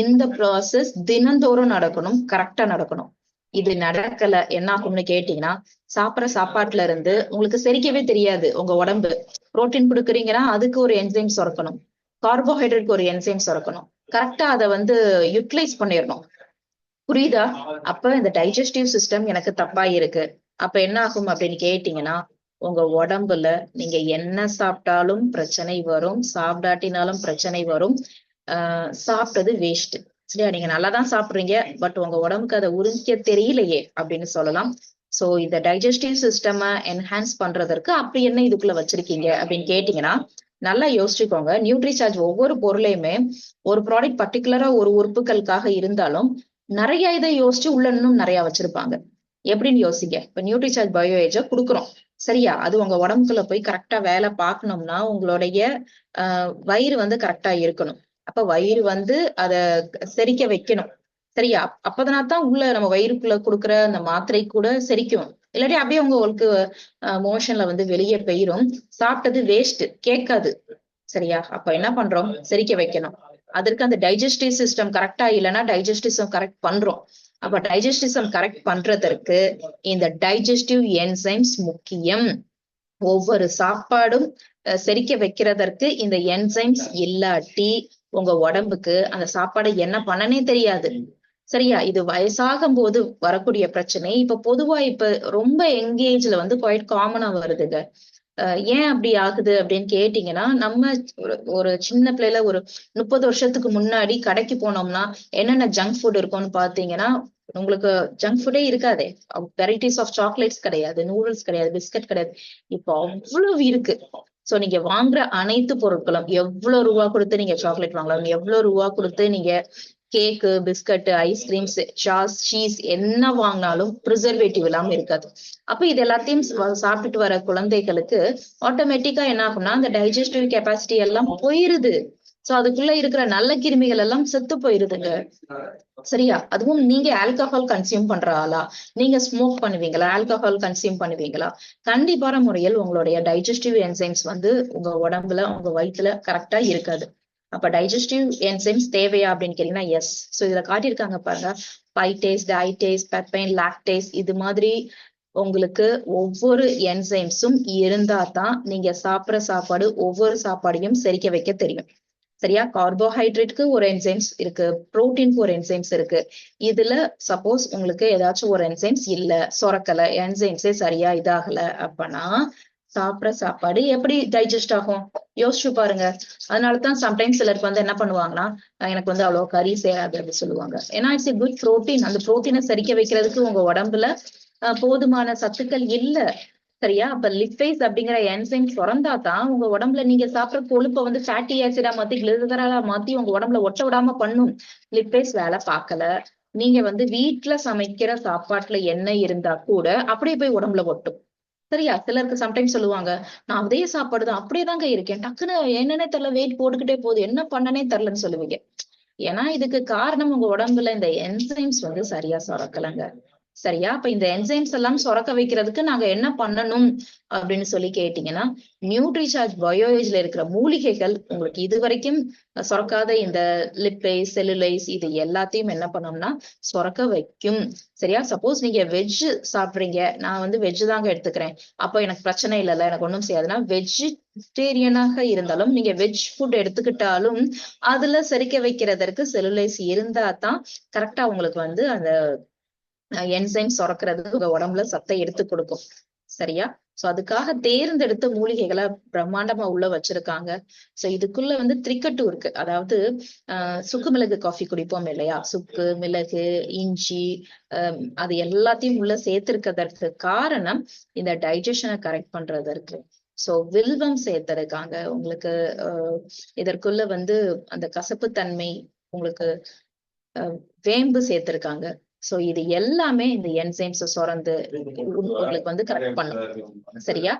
இந்த ப்ராசஸ் தினந்தோறும் நடக்கணும், கரெக்டா நடக்கணும். இது நடக்கல என்ன ஆகும்னு கேட்டீங்கன்னா, சாப்பிட்ற சாப்பாட்டுல இருந்து உங்களுக்கு செரிக்கவே தெரியாது. உங்க உடம்பு புரோட்டீன் கொடுக்குறீங்கன்னா அதுக்கு ஒரு என்சைம் சுரக்கணும், கார்போஹைட்ரேட்க்கு ஒரு என்சைம் சுரக்கணும், கரெக்டா அதை வந்து யூட்டிலைஸ் பண்ணிடணும். புரியுதா? அப்ப இந்த டைஜஸ்டிவ் சிஸ்டம் எனக்கு தப்பா இருக்கு. அப்ப என்ன ஆகும் அப்படின்னு கேட்டீங்கன்னா, உங்க உடம்புல நீங்க என்ன சாப்பிட்டாலும் பிரச்சனை வரும், சாப்பிடாட்டினாலும் பிரச்சனை வரும். சாப்பிட்டது வேஸ்ட். சரியா? நீங்க நல்லாதான் சாப்பிடுறீங்க, பட் உங்க உடம்புக்கு அதை உறிஞ்ச தெரியலையே அப்படின்னு சொல்லலாம். சோ இந்த டைஜஸ்டிவ் சிஸ்டம் என்ஹான்ஸ் பண்றதற்கு அப்படி என்ன இதுக்குள்ள வச்சிருக்கீங்க அப்படின்னு கேட்டீங்கன்னா, நல்லா யோசிச்சுக்கோங்க. நியூட்ரிசார்ஜ் ஒவ்வொரு பொருளையுமே ஒரு ப்ராடக்ட் பர்டிகுலரா ஒரு உறுப்புகளுக்காக இருந்தாலும் நிறைய இதை யோசிச்சு உள்ள இன்னும் நிறைய வச்சிருப்பாங்க. எப்படின்னு யோசிங்க. இப்ப நியூட்ரிசார்ஜ் பயோஏஜ கொடுக்குறோம். சரியா? அது உங்க உடம்புக்குள்ள போய் கரெக்டா வேலை பார்க்கணும்னா உங்களுடைய வயிறு வந்து கரெக்டா இருக்கணும். அப்ப வயிறு வந்து அத செரிக்க வைக்கணும். சரியா? அப்பதனாதான் உள்ள நம்ம வயிறுக்குள்ள கொடுக்குற அந்த மாத்திரை கூட செரிக்கும். இல்லாட்டி அப்படியே உங்களுக்கு மோஷன்ல வந்து வெளியே போயிரும். சாப்பிட்டது வேஸ்ட், கேட்காது. சரியா? அப்ப என்ன பண்றோம்? செரிக்க வைக்கணும். அதற்கு அந்த டைஜஸ்டிவ் சிஸ்டம் கரெக்டா இல்லைன்னா டைஜஸ்டிசம் கரெக்ட் பண்றோம். அப்ப டைஜஸ்டிசம் கரெக்ட் பண்றதற்கு இந்த டைஜஸ்டிவ் என்சைம்ஸ் முக்கியம். ஒவ்வொரு சாப்பாடும் செரிக்க வைக்கிறதற்கு இந்த என்சைம்ஸ் இல்லாட்டி உங்க உடம்புக்கு அந்த சாப்பாடு என்ன பண்ணனே தெரியாது. சரியா? இது வயசாகும் போது வரக்கூடிய பிரச்சனை. இப்ப பொதுவா இப்ப ரொம்ப யங் ஏஜ்ல வந்து குவைட் காமனா வருதுங்க. ஏன் அப்படி ஆகுது அப்படின்னு கேட்டீங்கன்னா, நம்ம ஒரு ஒரு சின்ன பிள்ளையில ஒரு 30 வருஷத்துக்கு முன்னாடி கடைக்கு போனோம்னா, என்னென்ன ஜங்க் ஃபுட் இருக்கும்னு பார்த்தீங்கன்னா, உங்களுக்கு ஜங்க் ஃபுட்டே இருக்காதே. வெரைட்டிஸ் ஆஃப் சாக்லேட்ஸ் கிடையாது, நூடுல்ஸ் கிடையாது, பிஸ்கட் கிடையாது. இப்போ அவ்வளவு இருக்கு. சோ நீங்க வாங்குற அனைத்து பொருட்களும் எவ்வளவு ரூபா கொடுத்து நீங்க சாக்லேட் வாங்கலாம், எவ்வளவு ரூபா கொடுத்து நீங்க கேக்கு, பிஸ்கட், ஐஸ்கிரீம்ஸ், சாஸ், சீஸ் என்ன வாங்கினாலும் ப்ரிசர்வேட்டிவ் இல்லாம இருக்காது. அப்ப இது எல்லாத்தையும் சாப்பிட்டுட்டு வர குழந்தைகளுக்கு ஆட்டோமேட்டிக்கா என்ன ஆகும்னா, அந்த டைஜஸ்டிவ் கெப்பாசிட்டி எல்லாம் போயிருது. சோ அதுக்குள்ள இருக்கிற நல்ல கிருமிகள் எல்லாம் செத்து போயிருதுங்க. சரியா? அதுவும் நீங்க ஆல்கஹால் கன்சியூம் பண்ற ஆளா? நீங்க ஸ்மோக் பண்ணுவீங்களா? ஆல்கஹால் கன்சியூம் பண்ணுவீங்களா? கண்டிப்பான முறையில் உங்களுடைய டைஜஸ்டிவ் என்சைம்ஸ் வந்து உங்க உடம்புல, உங்க வயித்துல கரெக்டா இருக்காது. அப்ப டைஜஸ்டிவ் என்சைம்ஸ் தேவையா அப்படின்னு கேட்டீங்கன்னா, எஸ். சோ இதுல காட்டியிருக்காங்க பாருங்க. பைடேஸ், டைடேஸ், பெப்பைன், லாக்டேஸ் இது மாதிரி உங்களுக்கு ஒவ்வொரு என்சைம்ஸும் இருந்தா தான் நீங்க சாப்பிடுற சாப்பாடு ஒவ்வொரு சாப்பாடையும் செரிக்க வைக்க தெரியும். சரியா? கார்போஹைட்ரேட்க்கு ஒரு என்சைம்ஸ் இருக்கு, புரோட்டீனுக்கு ஒரு என்சைம்ஸ் இருக்கு. இதுல சப்போஸ் உங்களுக்கு ஏதாச்சும் ஒரு என்சைம்ஸ் இல்ல, சுரக்கல, என்சைம்ஸே சரியா இதாகல அப்பனா சாப்பிடுற சாப்பாடு எப்படி டைஜஸ்ட் ஆகும்? யோசிச்சு பாருங்க. அதனாலதான் சம்டைம்ஸ் சிலருக்கு வந்து என்ன பண்ணுவாங்கன்னா, எனக்கு வந்து அவ்வளவு கறி சேராது அப்படின்னு சொல்லுவாங்க. ஏன்னா இட்ஸ் எ குட் புரோட்டீன். அந்த புரோட்டீனை செரிக்க வைக்கிறதுக்கு உங்க உடம்புல போதுமான சத்துக்கள் இல்ல. சரியா? அப்ப லிப்பேஸ் அப்படிங்கிற என்சைம் சுரந்தா தான் உங்க உடம்புல நீங்க சாப்பிடுற கொழுப்பை வந்து ஃபேட்டி ஆசிடா மாத்தி கிளிசரலா மாத்தி உங்க உடம்புல ஒட்ட விடாம பண்ணும். லிப்பேஸ் வேலை பார்க்கல. நீங்க வந்து வீட்டுல சமைக்கிற சாப்பாட்டுல எண்ணெய் இருந்தா கூட அப்படியே போய் உடம்புல ஒட்டும். சரியா? சிலருக்கு சம்டைம்ஸ் சொல்லுவாங்க, நான் அதே சாப்பாடுதான் அப்படியேதாங்க இருக்கேன். டக்குன்னு என்னன்னே தெரியல, வெயிட் போட்டுக்கிட்டே போகுது. என்ன பண்ணனே தெரியலன்னு சொல்லுவீங்க. ஏன்னா இதுக்கு காரணம் உங்க உடம்புல இந்த என்சைம்ஸ் வந்து சரியா சுரக்கலங்க. சரியா? அப்ப இந்த என்சைம்ஸ் எல்லாம் சுரக்க வைக்கிறதுக்கு நாங்க என்ன பண்ணணும் அப்படின்னு சொல்லி கேட்டீங்கன்னா, நியூட்ரிசார்ஜ் பயோஏஜ்ல இருக்கிற மூலிகைகள் உங்களுக்கு இதுவரைக்கும் சுரக்காத இந்த லிப்பேஸ், செல்லுலைஸ் இது எல்லாத்தையும் என்ன பண்ணோம்னா சுரக்க வைக்கும். சரியா? சப்போஸ் நீங்க வெஜ் சாப்பிடுறீங்க, நான் வந்து வெஜ் தாங்க எடுத்துக்கிறேன், அப்போ எனக்கு பிரச்சனை இல்லைல்ல, எனக்கு ஒண்ணும் செய்யாதுன்னா, வெஜிடேரியனாக இருந்தாலும் நீங்க வெஜ் ஃபுட் எடுத்துக்கிட்டாலும் அதுல செரிக்க வைக்கிறதற்கு செல்லுலைஸ் இருந்தா தான் கரெக்டா உங்களுக்கு வந்து அந்த என்சைம் சுரக்கிறது உங்க உடம்புல சத்தை எடுத்து கொடுக்கும். சரியா? சோ அதுக்காக தேர்ந்தெடுத்த மூலிகைகளை பிரம்மாண்டமா உள்ள வச்சிருக்காங்க. சோ இதுக்குள்ள வந்து திரிக்கட்டு இருக்கு. அதாவது சுக்கு மிளகு காஃபி குடிப்போம் இல்லையா? சுக்கு, மிளகு, இஞ்சி அது எல்லாத்தையும் உள்ள சேர்த்திருக்கிறதற்கு காரணம் இந்த டைஜஷனை கரெக்ட் பண்றதற்கு. சோ வில்வம் சேர்த்திருக்காங்க உங்களுக்கு. இதற்குள்ள வந்து அந்த கசப்பு தன்மை உங்களுக்கு வேம்பு சேர்த்திருக்காங்க. சோ இது எல்லாமே இந்த என்சைம்ஸ் சுரந்து உங்களுக்கு வந்து கரெக்ட் பண்ணும். சரியா?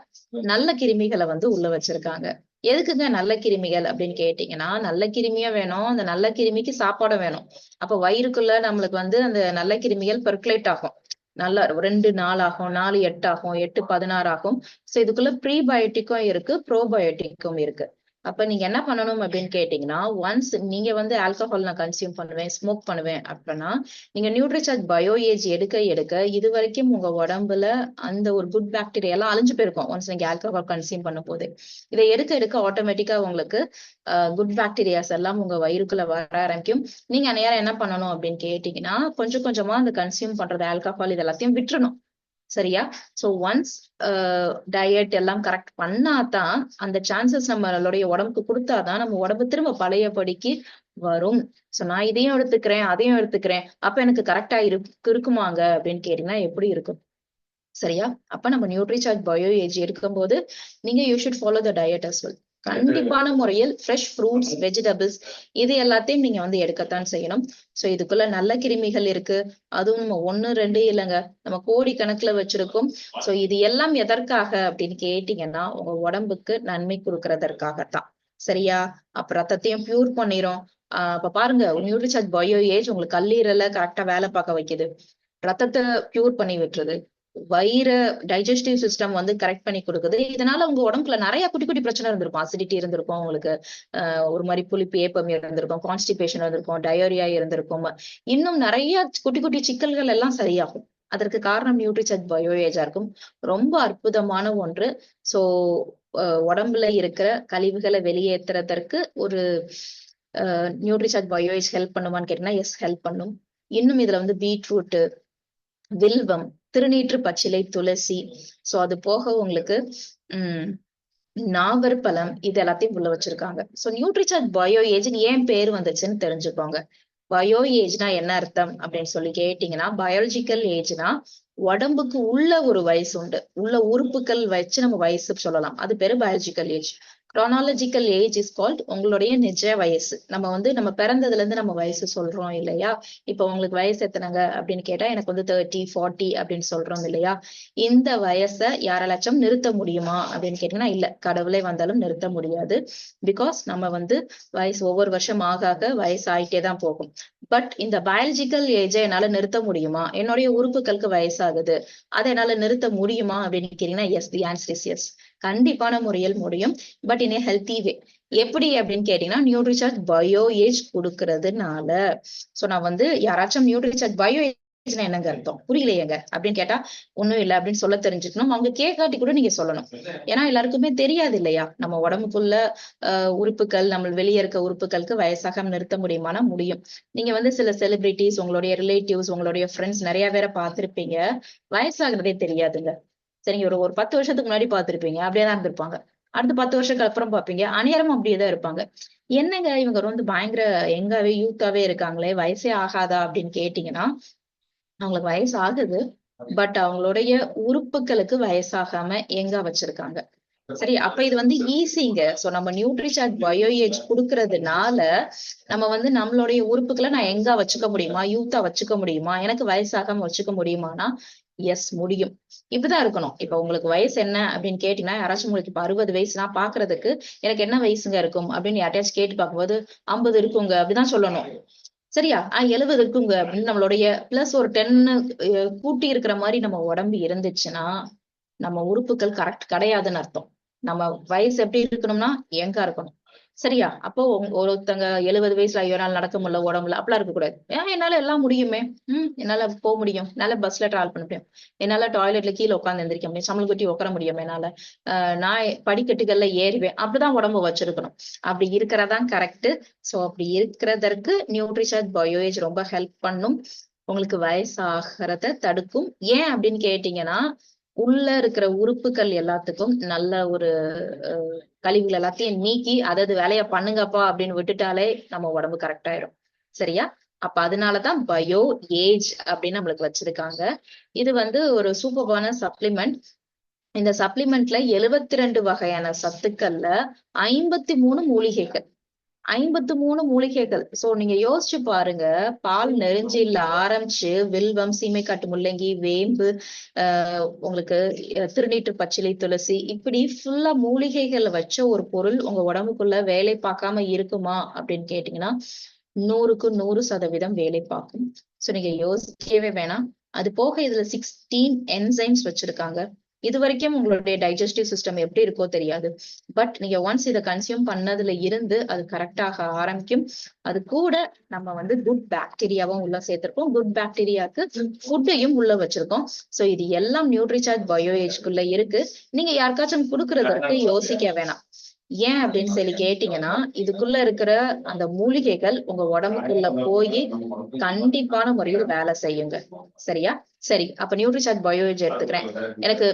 நல்ல கிருமிகளை வந்து உள்ள வச்சிருக்காங்க. எதுக்குங்க நல்ல கிருமிகள் அப்படின்னு கேட்டீங்கன்னா, நல்ல கிருமியும் வேணும், அந்த நல்ல கிருமிக்கு சாப்பாடும் வேணும். அப்ப வயிறுக்குள்ள நம்மளுக்கு வந்து அந்த நல்ல கிருமிகள் பெர்குலேட் ஆகும். நல்லா 2 4 ஆகும், 4 8 ஆகும், 8 16 ஆகும். சோ இதுக்குள்ள ப்ரீபயோட்டிக்கும் இருக்கு, ப்ரோபயோட்டிக்கும் இருக்கு. அப்ப நீங்க என்ன பண்ணணும் அப்படின்னு கேட்டீங்கன்னா, ஒன்ஸ் நீங்க வந்து ஆல்கஹால் நான் கன்சியூம் பண்ணுவேன், ஸ்மோக் பண்ணுவேன் அப்படின்னா, நீங்க நியூட்ரிசார்ஜ் பயோ ஏஜ் எடுக்க எடுக்க இது வரைக்கும் உங்க உடம்புல அந்த ஒரு குட் பாக்டீரியா எல்லாம் அழிஞ்சு போயிருக்கும். ஒன்ஸ் நீங்க ஆல்கஹால் கன்சியூம் பண்ணும் போது இதை எடுக்க எடுக்க ஆட்டோமேட்டிக்கா உங்களுக்கு குட் பாக்டீரியாஸ் எல்லாம் உங்க வயிறுக்குள்ள வர ஆரம்பிக்கும். நீங்க நேரம் என்ன பண்ணணும் அப்படின்னு கேட்டீங்கன்னா, கொஞ்சம் கொஞ்சமா அந்த கன்சியூம் பண்றது ஆல்கஹால் இது எல்லாத்தையும் விட்டுறணும். சரியா? சோ ஒன்ஸ் டயட் எல்லாம் கரெக்ட் பண்ணாதான் அந்த சான்சஸ் நம்மளுடைய உடம்புக்கு கொடுத்தாதான் நம்ம உடம்பு திரும்ப பழையபடிக்கு வரும். சோ நான் இதையும் எடுத்துக்கிறேன், அதையும் எடுத்துக்கிறேன், அப்ப எனக்கு கரெக்டா இருக்குமாங்க அப்படின்னு கேட்டீங்கன்னா எப்படி இருக்கும்? சரியா? அப்ப நம்ம நியூட்ரிசார்ஜ் பயோ ஏஜ் எடுக்கும்போது நீங்க you should follow the diet as well. கண்டிப்பான முறையில் ஃப்ரெஷ் ஃப்ரூட்ஸ், வெஜிடபிள்ஸ் இது எல்லாத்தையும் நீங்க வந்து எடுக்கத்தான் செய்யணும். சோ இதுக்குள்ள நல்ல கிருமிகள் இருக்கு. அதுவும் நம்ம 1 2 இல்லைங்க, நம்ம கோடி கணக்குல வச்சிருக்கோம். சோ இது எல்லாம் எதற்காக அப்படின்னு கேட்டீங்கன்னா, உங்க உடம்புக்கு நன்மை கொடுக்கறதற்காகத்தான். சரியா? அப்ப ரத்தத்தையும் பியூர் பண்ணிரும். அப்ப பாருங்க, நியூட்ரிசார்ஜ் பயோ ஏஜ் உங்களுக்கு கல்லீரல கரெக்டா வேலை பார்க்க வைக்குது, ரத்தத்தை பியூர் பண்ணி விட்டுருது, வயிறு டைஜஸ்டிவ் சிஸ்டம் வந்து கரெக்ட் பண்ணி கொடுக்குது. இதனால உங்க உடம்புல நிறைய குட்டி குட்டி பிரச்சனை இருந்திருக்கும். அசிடிட்டி இருந்திருக்கும், உங்களுக்கு ஒரு மாதிரி புளிப்பு ஏப்பம் இருந்திருக்கும், கான்ஸ்டிபேஷன் இருந்திருக்கும், டயோரியா இருந்திருக்கும், இன்னும் நிறைய குட்டி குட்டி சிக்கல்கள் எல்லாம் சரியாகும். அதற்கு காரணம் நியூட்ரிசார்ஜ் பயோ ஏஜா இருக்கும். ரொம்ப அற்புதமான ஒன்று. சோ உடம்புல இருக்கிற கழிவுகளை வெளியேற்றுறதற்கு ஒரு நியூட்ரிசார்ஜ் பயோஏஜ் ஹெல்ப் பண்ணுமான்னு கேட்டீங்கன்னா எஸ் ஹெல்ப் பண்ணும். இன்னும் இதுல வந்து பீட்ரூட், வில்வம், திருநீற்று பச்சிலை, துளசி, சோ அது போக உங்களுக்கு நாவற்பழம் இது எல்லாத்தையும் உள்ள வச்சிருக்காங்க. சோ நியூட்ரிசார்ஜ் பயோ ஏஜ் ஏன் பேர் வந்துச்சுன்னு தெரிஞ்சுக்கோங்க. பயோ ஏஜ்னா என்ன அர்த்தம் அப்படின்னு சொல்லி கேட்டீங்கன்னா, பயாலஜிக்கல் ஏஜ்னா உடம்புக்கு உள்ள ஒரு வயசு உண்டு, உள்ள உறுப்புகள் வச்சு நம்ம வயசு சொல்லலாம், அது பேரு biological age. chronological age is called உங்களுடைய நிஜ வயசு. நம்ம வந்து நம்ம பிறந்ததுல இருந்து நம்ம வயசு சொல்றோம் இல்லையா? இப்ப உங்களுக்கு வயசு எத்தனைங்க அப்படின்னு கேட்டா எனக்கு வந்து 30, 40 அப்படின்னு சொல்றோம் இல்லையா? இந்த வயசை யாராச்சும் நிறுத்த முடியுமா அப்படின்னு கேட்டீங்கன்னா இல்ல, கடவுளே வந்தாலும் நிறுத்த முடியாது. பிகாஸ் நம்ம வந்து வயசு ஒவ்வொரு வருஷம் ஆக ஆக வயசு ஆயிட்டே தான் போகும். பட் இந்த பயாலஜிக்கல் ஏஜை என்னால நிறுத்த முடியுமா? என்னுடைய உறுப்புகளுக்கு வயசாகுது, அதை என்னால நிறுத்த முடியுமா அப்படின்னு கேட்டீங்கன்னா yes, the answer is yes. கண்டிப்பான முறையில் முடியும். But in a healthy way. எப்படி அப்படின்னு கேட்டீங்கன்னா நியூட்ரிசார்ஜ் பயோ ஏஜ் கொடுக்கறதுனால. சோ நான் வந்து யாராச்சும் நியூட்ரிசார்ஜ் பயோ ஏஜ்னா என்னங்க அர்த்தம் புரியலையேங்க அப்படின்னு கேட்டா ஒண்ணும் இல்லை அப்படின்னு சொல்ல தெரிஞ்சுக்கணும். அவங்க கேட்காட்டி கூட நீங்க சொல்லணும். ஏன்னா எல்லாருக்குமே தெரியாது இல்லையா, நம்ம உடம்புக்குள்ள உறுப்புகள், நம்ம வெளியே இருக்க உறுப்புகளுக்கு வயசாக நிறுத்த முடியுமானா முடியும். நீங்க வந்து சில செலிபிரிட்டிஸ், உங்களுடைய ரிலேட்டிவ்ஸ், உங்களுடைய ஃப்ரெண்ட்ஸ் நிறைய பேரை பார்த்திருப்பீங்க, வயசாகிறதே தெரியாதுங்க. சரிங்க, ஒரு 10 வருஷத்துக்கு முன்னாடி பார்த்திருப்பீங்க, அப்படியேதான் இருந்திருப்பாங்க. அடுத்து 10 வருஷத்துக்கு அப்புறம் பார்ப்பீங்க, அந்நேரமும் அப்படியேதான் இருப்பாங்க. என்னங்க இவங்க வந்து பயங்கர யங்காவே யூத்தாவே இருக்காங்களே, வயசே ஆகாதா அப்படின்னு கேட்டீங்கன்னா அவங்களுக்கு வயசு ஆகுது. பட் அவங்களுடைய உறுப்புகளுக்கு வயசாகாம எங்க வச்சிருக்காங்க. சரி, அப்ப இது வந்து ஈஸிங்க. சோ நம்ம நியூட்ரிசார்ஜ் பயோ ஏஜ் குடுக்கறதுனால நம்ம வந்து நம்மளுடைய உறுப்புகளை நான் எங்க வச்சுக்க முடியுமா, யூத்தா வச்சுக்க முடியுமா, எனக்கு வயசாகாம வச்சுக்க முடியுமானா எஸ் முடியும். இப்படிதான் இருக்கணும். இப்ப உங்களுக்கு வயசு என்ன அப்படின்னு கேட்டீங்கன்னா, யாராச்சும் உங்களுக்கு இப்ப 60 வயசுனா பாக்குறதுக்கு எனக்கு என்ன வயசுங்க இருக்கும் அப்படின்னு யார்ட்டையாச்சும் கேட்டு பார்க்கும்போது 50 இருக்குங்க அப்படிதான் சொல்லணும். சரியா? 70 இருக்குங்க அப்படின்னு நம்மளுடைய பிளஸ் ஒரு 10 கூட்டி இருக்கிற மாதிரி நம்ம உடம்பு இருந்துச்சுன்னா நம்ம உறுப்புகள் கரெக்ட் கிடையாதுன்னு அர்த்தம். நம்ம வயசு எப்படி இருக்கணும்னா யங்கா இருக்கணும். சரியா? அப்போ ஒருத்தங்க 70 வயசுல ஐயோ என்னால நடக்க முடியல உடம்புல அப்படிலாம் இருக்கக்கூடாது. என்னால எல்லாம் முடியுமே. என்னால போக முடியும், என்னால பஸ்ல டிராவல் பண்ண முடியும், என்னால டாய்லெட்ல கீழே உட்கார்ந்து எந்திரிக்க முடியும், சமையல் கட்டி உட்கார முடியும், என்னால நான் படிக்கட்டுகள்ல ஏறுவேன். அப்படிதான் உடம்பு வச்சிருக்கணும். அப்படி இருக்கிறதான் கரெக்ட். சோ அப்படி இருக்கிறதற்கு நியூட்ரிசார்ஜ் பயோஏஜ் ரொம்ப ஹெல்ப் பண்ணும். உங்களுக்கு வயசு ஆகிறத தடுக்கும். ஏன் அப்படின்னு கேட்டீங்கன்னா உள்ள இருக்கிற உறுப்புகள் எல்லாத்துக்கும் நல்ல ஒரு கழிவுகள் எல்லாத்தையும் நீக்கி அதாவது வேலையை பண்ணுங்கப்பா அப்படின்னு விட்டுட்டாலே நம்ம உடம்பு கரெக்ட் ஆயிடும். சரியா? அப்ப அதனாலதான் பயோ ஏஜ் அப்படின்னு நம்மளுக்கு வச்சிருக்காங்க. இது வந்து ஒரு சூப்பர்பான சப்ளிமெண்ட். இந்த சப்ளிமெண்ட்ல 72 வகையான சத்துக்கள்ல 53 மூலிகைகள். 53 மூலிகைகள். சோ நீங்க யோசிச்சு பாருங்க, பால் நெருஞ்சில ஆரம்பிச்சு வில்வம், சீமைக்காட்டு முள்ளங்கி, வேம்பு, உங்களுக்கு திருநீற்று பச்சிலை, துளசி, இப்படி ஃபுல்லா மூலிகைகள் வச்ச ஒரு பொருள் உங்க உடம்புக்குள்ள வேலை பார்க்காம இருக்குமா அப்படின்னு கேட்டீங்கன்னா 100க்கு 100% வேலை பார்க்கும். சோ நீங்க யோசிக்கவே வேணாம். அது போக இதுல 16 என்சைம்ஸ் வச்சிருக்காங்க. இது வரைக்கும் உங்களுடைய டைஜஸ்டிவ் சிஸ்டம் எப்படி இருக்கோ தெரியாது. பட் நீங்க ஒன்ஸ் இதை கன்சியூம் பண்ணதுல இருந்து அது கரெக்டாக ஆரம்பிக்கும். அது கூட நம்ம வந்து குட் பாக்டீரியாவும் உள்ள சேர்த்திருக்கோம். குட் பாக்டீரியாவுக்கு ஃபுட்டையும் உள்ள வச்சிருக்கோம். சோ இது எல்லாம் நியூட்ரிசார்ஜ் பயோ ஏஜ்குள்ள இருக்கு. நீங்க யாருக்காச்சும் கொடுக்கறதற்கு யோசிக்க வேணாம். ஏன் அப்படின்னு சொல்லி கேட்டீங்கன்னா இதுக்குள்ள இருக்கிற அந்த மூலிகைகள் உங்க உடம்புக்குள்ள போய் கண்டிப்பான முறையில் வேலை செய்யுங்க. சரியா? சரி, அப்ப நியூட்ரிசார்ஜ் பயோஏஜ் எடுத்துக்கிறேன், எனக்கு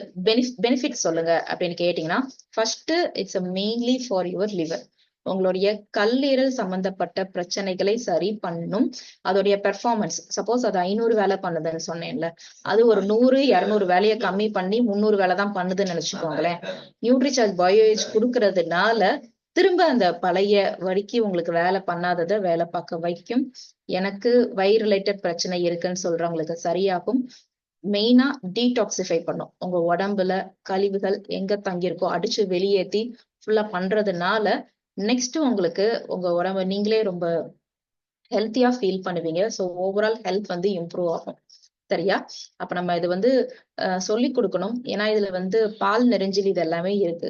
பெனிஃபிட் சொல்லுங்க அப்படின்னு கேட்டீங்கன்னா first it's mainly for your liver. உங்களுடைய கல்லீரல் சம்பந்தப்பட்ட பிரச்சனைகளை சரி பண்ணும். அதோடைய பெர்ஃபார்மன்ஸ், சப்போஸ் அது 500 வேலை பண்ணுதுன்னு சொன்னேன்ல, அது ஒரு 100, 200 வேலையை கம்மி பண்ணி 300 வேலை தான் பண்ணுதுன்னு நினைச்சுக்கோங்களேன். நியூட்ரிசார்ஜ் பயோஏஜ் கொடுக்கறதுனால திரும்ப அந்த பழைய வழிக்கு உங்களுக்கு வேலை பண்ணாததை வேலை பார்க்க வைக்கும். எனக்கு வயிறு ரிலேட்டட் பிரச்சனை இருக்குன்னு சொல்றவங்களுக்கு சரியாகும். மெயினா டீடாக்சிஃபை பண்ணும். உங்க உடம்புல கழிவுகள் எங்க தங்கியிருக்கோ அடிச்சு வெளியேற்றி ஃபுல்லா பண்றதுனால நெக்ஸ்ட் உங்களுக்கு உங்க உடம்பு நீங்களே ரொம்ப ஹெல்த்தியா ஃபீல் பண்ணுவீங்க. ஸோ ஓவரால் ஹெல்த் வந்து இம்ப்ரூவ் ஆகும். சரியா? அப்ப நம்ம இது வந்து சொல்லி கொடுக்கணும். ஏன்னா இதுல வந்து பால் நெரிஞ்சில் இது எல்லாமே இருக்கு.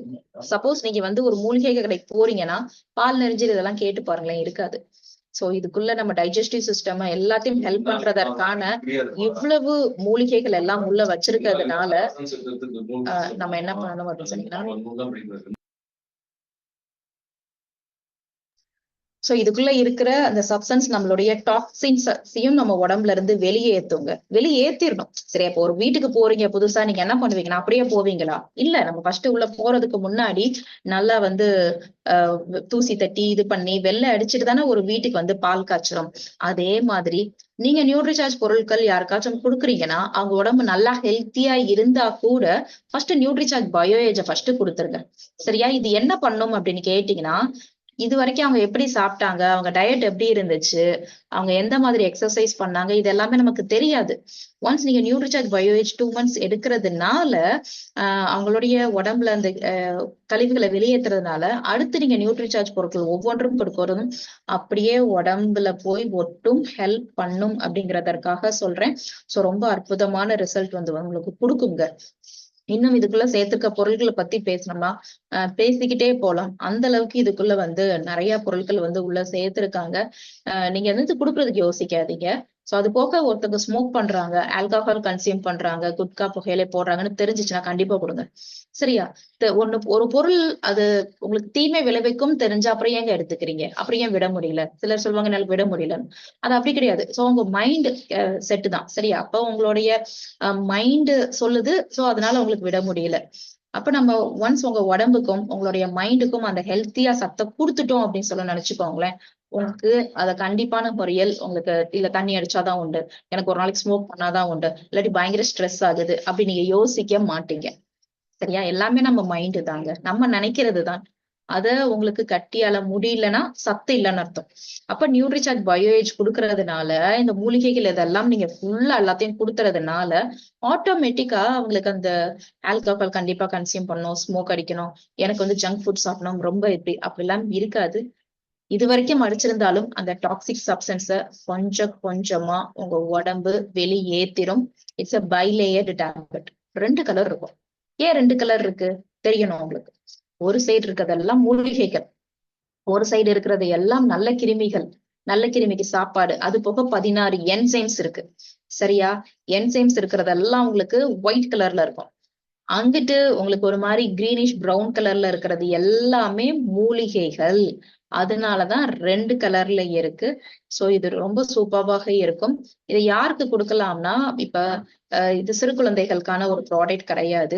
சப்போஸ் நீங்க வந்து ஒரு மூலிகை கடைக்கு போறீங்கன்னா பால் நெரிஞ்சில் இதெல்லாம் கேட்டு பாருங்களேன், இருக்காது. சோ இதுக்குள்ள நம்ம டைஜஸ்டிவ் சிஸ்டம் எல்லாத்தையும் ஹெல்ப் பண்றதற்கான இவ்வளவு மூலிகைகள் எல்லாம் உள்ள வச்சிருக்கிறதுனால நம்ம என்ன பண்ணணும் அப்படின்னு சொன்னீங்கன்னா சோ இதுக்குள்ள இருக்கிற அந்த சப்ஸ்டன்ஸ் நம்மளுடைய டாக்ஸின்ஸையும் நம்ம உடம்புல இருந்து வெளியேற்றுங்க, வெளியேற்றிடணும். சரி, அப்போ ஒரு வீட்டுக்கு போறீங்க புதுசா, நீங்க என்ன பண்ணுவீங்கன்னா அப்படியே போவீங்களா? இல்ல, நம்ம ஃபர்ஸ்ட் உள்ள போறதுக்கு முன்னாடி நல்லா வந்து தூசி தட்டி இது பண்ணி வெள்ளை அடிச்சுட்டு தானே ஒரு வீட்டுக்கு வந்து பால் காய்ச்சுறோம். அதே மாதிரி நீங்க நியூட்ரிசார்ஜ் பொருட்கள் யாருக்காச்சும் கொடுக்குறீங்கன்னா அவங்க உடம்பு நல்லா ஹெல்த்தியா இருந்தா கூட ஃபர்ஸ்ட் நியூட்ரிசார்ஜ் பயோஏஜை ஃபர்ஸ்ட் கொடுத்துருங்க. சரியா? இது என்ன பண்ணும் அப்படின்னு கேட்டீங்கன்னா, இது வரைக்கும் அவங்க எப்படி சாப்பிட்டாங்க, அவங்க டயட் எப்படி இருந்துச்சு, அவங்க எந்த மாதிரி எக்ஸசைஸ் பண்ணாங்க, இது எல்லாமே நமக்கு தெரியாது. ஒன்ஸ் நீங்க நியூட்ரிசார்ஜ் பயோஏஜ் 2 months எடுக்கிறதுனால அவங்களுடைய உடம்புல அந்த கழிவுகளை வெளியேற்றுறதுனால அடுத்து நீங்க நியூட்ரிசார்ஜ் பொருட்கள் ஒவ்வொன்றும் கொடுக்கறதும் அப்படியே உடம்புல போய் ஒட்டும், ஹெல்ப் பண்ணும் அப்படிங்கிறதற்காக சொல்றேன். சோ ரொம்ப அற்புதமான ரிசல்ட் வந்து உங்களுக்கு கொடுக்குங்க. இன்னும் இதுக்குள்ள சேர்த்திருக்க பொருட்களை பத்தி பேசணும்னா பேசிக்கிட்டே போலாம். அந்த அளவுக்கு இதுக்குள்ள வந்து நிறைய பொருட்கள் வந்து உள்ள சேர்த்திருக்காங்க. நீங்க வந்து கொடுக்கறதுக்கு யோசிக்காதீங்க. சோ அது போக ஒருத்தவங்க ஸ்மோக் பண்றாங்க, ஆல்கஹால் கன்சியூம் பண்றாங்க, குட்கா புகையிலை போடுறாங்கன்னு தெரிஞ்சிச்சுன்னா கண்டிப்பா கொடுங்க. சரியா? ஒரு பொருள் அது உங்களுக்கு தீமை விளைவிக்கும் தெரிஞ்சா அப்புறம் ஏங்க எடுத்துக்கிறீங்க? அப்புறம் ஏன் விட முடியல? சிலர் சொல்லுவாங்க என்னால விட முடியல. அது அப்படி கிடையாது. சோ உங்க மைண்ட் செட் தான். சரியா? அப்ப உங்களுடைய மைண்ட் சொல்லுது, சோ அதனால உங்களுக்கு விட முடியல. அப்ப நம்ம ஒன்ஸ் உங்க உடம்புக்கும் உங்களுடைய மைண்டுக்கும் அந்த ஹெல்த்தியா சத்தை கொடுத்துட்டோம் அப்படின்னு சொல்ல நினைச்சுக்கோங்களேன். உங்களுக்கு அத கண்டிப்பான முறையில் உங்களுக்கு இல்ல தண்ணி அடிச்சாதான் உண்டு, எனக்கு ஒரு நாளைக்கு ஸ்மோக் பண்ணாதான் உண்டு, இல்லாட்டி பயங்கர ஸ்ட்ரெஸ் ஆகுது அப்படி நீங்க யோசிக்க மாட்டீங்க. சரியா? எல்லாமே நம்ம மைண்டு தாங்க, நம்ம நினைக்கிறது தான். அத உங்களுக்கு கட்டியால முடியலன்னா சத்து இல்லைன்னு அர்த்தம். அப்ப நியூட்ரிசார்ஜ் பயோஏஜ் கொடுக்கறதுனால இந்த மூலிகைகள் இதெல்லாம் நீங்க ஃபுல்லா எல்லாத்தையும் கொடுத்துறதுனால ஆட்டோமேட்டிக்கா அவங்களுக்கு அந்த ஆல்கஹால் கண்டிப்பா கன்சியூம் பண்ணணும், ஸ்மோக் அடிக்கணும், எனக்கு வந்து ஜங்க் ஃபுட் சாப்பிடணும் ரொம்ப எப்படி அப்படிலாம் இருக்காது. இது வரைக்கும் அடிச்சிருந்தாலும் அந்த டாக்ஸிக் சப்ஸ்டன்ஸ கொஞ்சம் கொஞ்சமா உங்க உடம்பு வெளியேத்திரும். It's a bilayered tablet. 2 colour இருக்கும். ஏன் 2 கலர் இருக்கு தெரியணும் உங்களுக்கு. ஒரு சைடு இருக்கிறதெல்லாம் மூலிகைகள், ஒரு சைடு இருக்கிறது எல்லாம் நல்ல கிருமிகள். நல்ல கிருமிக்கு சாப்பாடு. அது போக 16 என்சைம்ஸ் இருக்கு. சரியா? என்சைம்ஸ் இருக்கிறதெல்லாம் உங்களுக்கு ஒயிட் கலர்ல இருக்கும். அங்கிட்டு உங்களுக்கு ஒரு மாதிரி கிரீனிஷ் பிரவுன் கலர்ல இருக்கிறது எல்லாமே மூலிகைகள். அதனாலதான் 2 கலர்ல இருக்கு. சோ இது ரொம்ப சூப்பராக இருக்கும். இதை யாருக்கு கொடுக்கலாம்னா, இப்ப இது சிறு குழந்தைகளுக்கான ஒரு ப்ராடக்ட் கிடையாது.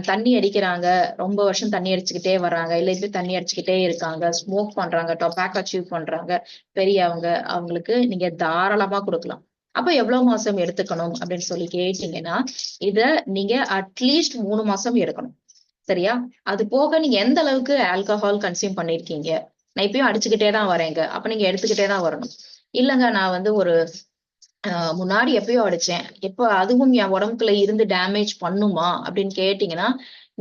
தண்ணி அடிக்கிறாங்க, ரொம்ப வருஷம் தண்ணி அடிச்சுக்கிட்டே வர்றாங்க, இல்ல இப்படி தண்ணி அடிச்சுக்கிட்டே இருக்காங்க, ஸ்மோக் பண்றாங்க, டொபாக்கோ சீவ் பண்றாங்க, பெரியவங்க, அவங்களுக்கு நீங்க தாராளமா கொடுக்கலாம். அப்ப எவ்வளவு மாசம் எடுத்துக்கணும் அப்படின்னு சொல்லி கேட்டீங்கன்னா, இத நீங்க அட்லீஸ்ட் 3 மாசம் எடுக்கணும். சரியா? அது போக நீங்க எந்த அளவுக்கு ஆல்கஹால் கன்சியூம் பண்ணிருக்கீங்க? நான் இப்பயும் அடிச்சுக்கிட்டே தான் வரேங்க, அப்ப நீங்க எடுத்துக்கிட்டே தான் வரணும். இல்லங்க நான் வந்து ஒரு முன்னாடி எப்பயோ அடிச்சேன், எப்ப அதுவும் என் உடம்புக்குள்ள இருந்து டேமேஜ் பண்ணுமா அப்படின்னு கேட்டீங்கன்னா,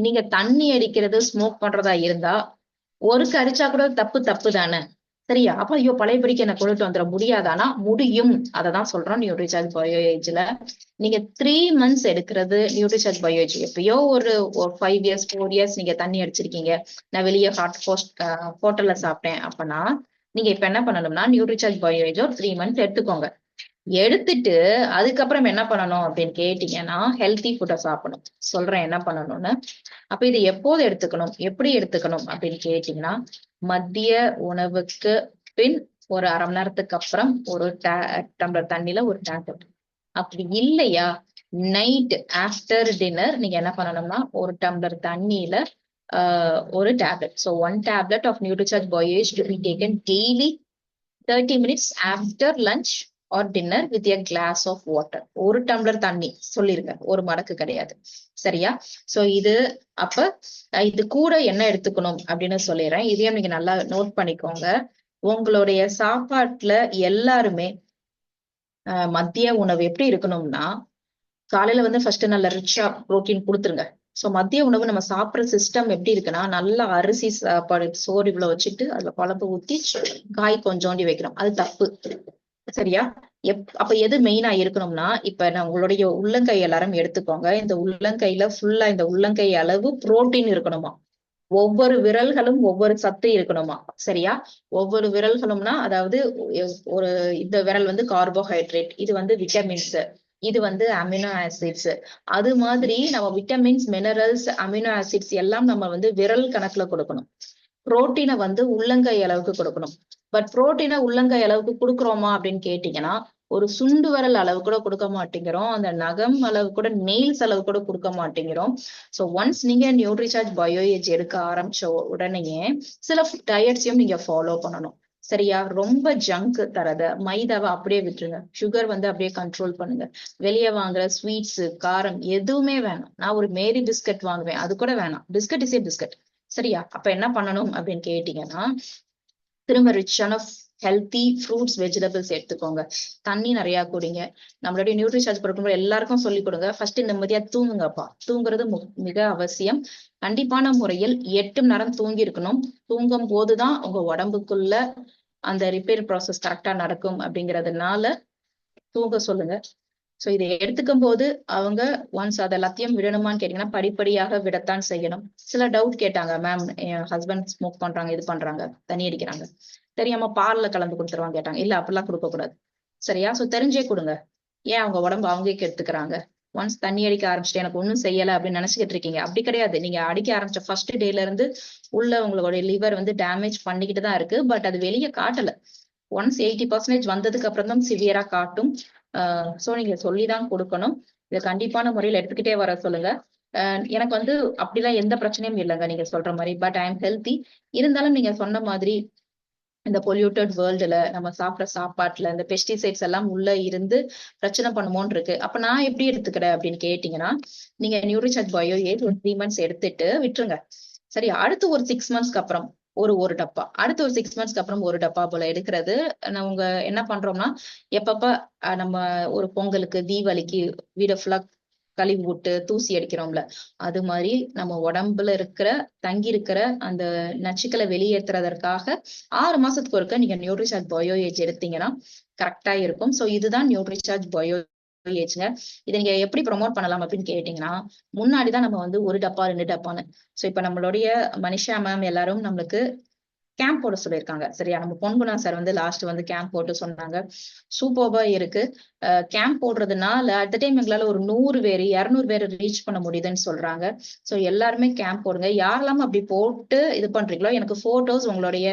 நீங்க தண்ணி அடிக்கிறது, ஸ்மோக் பண்றதா இருந்தா ஒருக்கு அடிச்சா கூட தப்பு தப்பு தானே. சரியா? அப்ப ஐயோ பழையபடிக்கு என்ன கொண்டுட்டு வந்துட முடியாதானா? முடியும். அததான் சொல்றோம் நியூட்ரிசார்ஜ் பயோஏஜ்ல. நீங்க 3 months எடுக்கிறது நியூட்ரிசார்ஜ் பயோஏஜ். எப்பயோ ஒரு 5 years 4 years நீங்க தண்ணி அடிச்சிருக்கீங்க, நான் வெளியே ஹோட்டல்ல சாப்பிட்டேன் அப்பனா நீங்க இப்ப என்ன பண்ணணும்னா நியூட்ரிசார்ஜ் பயோஏஜ் ஒரு 3 months எடுத்துக்கோங்க. எடுத்துட்டு அதுக்கப்புறம் என்ன பண்ணணும் அப்படின்னு கேட்டீங்கன்னா, ஹெல்த்தி ஃபுட்டை சாப்பிடணும். சொல்றேன் என்ன பண்ணணும்னு. அப்ப இது எப்போது எடுத்துக்கணும், எப்படி எடுத்துக்கணும் அப்படின்னு கேட்டீங்கன்னா, மதிய உணவுக்கு பின் ஒரு 1/2 மணி நேரத்துக்கு அப்புறம் ஒரு டம்ளர் தண்ணியில ஒரு டேப்லெட். அப்படி இல்லையா, நைட் ஆஃப்டர் டின்னர் நீங்க என்ன பண்ணணும்னா ஒரு டம்ளர் தண்ணியில ஒரு tablet. So 1 tablet of Nutricharge BioAge to be taken daily 30 minutes after lunch or dinner with a glass of water. ஒரு டம்ளர் தண்ணி சொல்லிருங்க, ஒரு மடக்கு கிடையாது. சரியா? சோ இது அப்ப இது கூட என்ன எடுத்துக்கணும் அப்படின்னு சொல்லிடுறேன். இதையும் நீங்க நல்லா நோட் பண்ணிக்கோங்க. உங்களுடைய சாப்பாட்டுல எல்லாருமே மதிய உணவு எப்படி இருக்கணும்னா, காலையில வந்து ஃபர்ஸ்ட் நல்ல ரிச்சா புரோட்டீன் கொடுத்துருங்க. சோ மதிய உணவு நம்ம சாப்பிடுற சிஸ்டம் எப்படி இருக்குன்னா, நல்ல அரிசி சாப்பாடு சோறு இவ்வளவு வச்சுட்டு அதுல குழம்பு ஊத்தி காய் கொஞ்சோண்டி வைக்கிறோம். அது தப்பு. சரியா? அப்ப எது மெயினா இருக்கணும்னா, இப்ப நான் உங்களுடைய உள்ளங்கை எல்லாரும் எடுத்துக்கோங்க. இந்த உள்ளங்கையில ஃபுல்லா இந்த உள்ளங்கை அளவு புரோட்டீன் இருக்கணுமா. ஒவ்வொரு விரல்களும் ஒவ்வொரு சத்து இருக்கணுமா. சரியா? ஒவ்வொரு விரல்களும்னா அதாவது ஒரு இந்த விரல் வந்து கார்போஹைட்ரேட், இது வந்து விட்டமின்ஸ், இது வந்து அமினோ ஆசிட்ஸ். அது மாதிரி நம்ம விட்டமின்ஸ், மினரல்ஸ், அமினோ ஆசிட்ஸ் எல்லாம் நம்ம வந்து விரல் கணக்குல கொடுக்கணும். புரோட்டீனை வந்து உள்ளங்கை அளவுக்கு கொடுக்கணும். பட் புரோட்டீனை உள்ளங்கை அளவுக்கு கொடுக்குறோமா அப்படின்னு கேட்டீங்கன்னா, ஒரு சுண்டு விரல் அளவு கூட கொடுக்க மாட்டேங்கிறோம். அந்த நகம் அளவு கூட, நெயில்ஸ் அளவு கூட கொடுக்க மாட்டேங்கிறோம். ஸோ ஒன்ஸ் நீங்க நியூட்ரிசார்ஜ் பயோ ஏஜ் எடுக்க ஆரம்பிச்ச உடனேயே சில டயட்ஸையும் நீங்க ஃபாலோ பண்ணணும். சரியா? ரொம்ப ஜங்க் தரத, மைதாவை அப்படியே விட்டுருங்க. சுகர் வந்து அப்படியே கண்ட்ரோல் பண்ணுங்க. வெளியே வாங்குற ஸ்வீட்ஸ், காரம் எதுவுமே வேணாம். நான் ஒரு மேரி பிஸ்கட் வாங்குவேன், அது கூட வேணாம். Biscuit is a biscuit. சரியா? அப்ப என்ன பண்ணணும் அப்படின்னு கேட்டீங்கன்னா, திரும்ப ரிச்சான ஹெல்த்தி ஃப்ரூட்ஸ், வெஜிடபிள்ஸ் எடுத்துக்கோங்க. தண்ணி நிறைய குடிங்க. நம்மளுடைய நியூட்ரிசார்ஜ் கொடுக்கும்போது எல்லாருக்கும் சொல்லிக் கொடுங்க. ஃபர்ஸ்ட் நிம்மதியா தூங்குங்கப்பா. தூங்குறது மிக அவசியம். கண்டிப்பான முறையில் 8 மணி நேரம் தூங்கி இருக்கணும். தூங்கும் போதுதான் உங்க உடம்புக்குள்ள அந்த ரிப்பேர் ப்ராசஸ் கரெக்டா நடக்கும் அப்படிங்கறதுனால தூங்க சொல்லுங்க. சோ இதை எடுத்துக்கும் போது அவங்க ஒன்ஸ் அது எல்லாத்தையும் விடணுமான்னு கேட்டீங்கன்னா, படிப்படியாக விடத்தான் செய்யணும். சில டவுட் கேட்டாங்க, மேம் என் ஹஸ்பண்ட் ஸ்மோக் பண்றாங்க, இது பண்றாங்க, தண்ணி அடிக்கிறாங்க, தெரியாம பால்ல கலந்து கொடுத்துருவாங்க கேட்டாங்க. இல்ல அப்படிலாம் கொடுக்க கூடாது. சரியா? சோ தெரிஞ்சே கொடுங்க. ஏன் அவங்க உடம்பு அவங்களே கெடுத்துக்கிறாங்க? ஒன்ஸ் தண்ணி அடிக்க ஆரம்பிச்சுட்டு எனக்கு ஒண்ணும் செய்யல அப்படின்னு நினைச்சுக்கிட்டு இருக்கீங்க. அப்படி கிடையாது. நீங்க அடிக்க ஆரம்பிச்ச ஃபர்ஸ்ட் டேல இருந்து உள்ள உங்களுடைய லிவர் வந்து டேமேஜ் பண்ணிக்கிட்டு தான் இருக்கு. பட் அது வெளியே காட்டல. ஒன்ஸ் 80% வந்ததுக்கு அப்புறம் தான் சிவியரா காட்டும். சோ நீங்க சொல்லிதான் கொடுக்கணும். இதை கண்டிப்பான முறையில் எடுத்துக்கிட்டே வர சொல்லுங்க. எனக்கு வந்து அப்படிலாம் எந்த பிரச்சனையும் இல்லைங்க நீங்க சொல்ற மாதிரி. But I am healthy. இருந்தாலும் நீங்க சொன்ன மாதிரி இந்த பொல்யூட்டட் வேர்ல்டுல நம்ம சாப்பிட்ற சாப்பாட்டுல இந்த பெஸ்டிசைட்ஸ் எல்லாம் உள்ள இருந்து பிரச்சனை பண்ணுமோன்னு இருக்கு. அப்ப நான் எப்படி எடுத்துக்கிறேன் அப்படின்னு கேட்டீங்கன்னா, நீங்க நியூட்ரிசார்ஜ் பயோ ஏஜ் ஒரு 3 months எடுத்துட்டு விட்டுருங்க. சரி, அடுத்து ஒரு 6 monthsக்கு அப்புறம் ஒரு டப்பா, அடுத்து ஒரு 6 monthsக்கு அப்புறம் ஒரு டப்பா போல எடுக்கிறது. உங்க என்ன பண்றோம்னா, எப்பப்ப நம்ம ஒரு பொங்கலுக்கு, தீபாவளிக்கு வீட ஃபுல்லா கழுவி விட்டு தூசி அடிக்கிறோம்ல, அது மாதிரி நம்ம உடம்புல இருக்கிற தங்கி இருக்கிற அந்த நச்சுக்களை வெளியேற்றுறதற்காக 6 மாசத்துக்கு ஒருக்க நீங்க நியூட்ரிசார்ஜ் பயோ ஏஜ் எடுத்தீங்கன்னா கரெக்டா இருக்கும். சோ இதுதான் நியூட்ரிசார்ஜ் பயோ ஏஜ்ங்க. இதை நீங்க எப்படி ப்ரொமோட் பண்ணலாம் அப்படின்னு கேட்டீங்கன்னா, முன்னாடிதான் நம்ம வந்து 1 டப்பா 2 டப்பான்னு. சோ இப்ப நம்மளுடைய மனிஷா மேம் எல்லாரும் நம்மளுக்கு கேம்ப் போட சொல்லியிருக்காங்க. சரியா? நம்ம பொன்குணா சார் வந்து லாஸ்ட் வந்து கேம்ப் போட்டு சொன்னாங்க. சூப்பர்பா இருக்கு. கேம்ப் போடுறதுனால அட் டைம் எங்களால ஒரு 100 பேரு 200 பேரை ரீச் பண்ண முடியுதுன்னு சொல்றாங்க. சோ எல்லாருமே கேம்ப் போடுங்க. யாரெல்லாம் அப்படி போட்டு இது பண்றீங்களோ எனக்கு போட்டோஸ், உங்களுடைய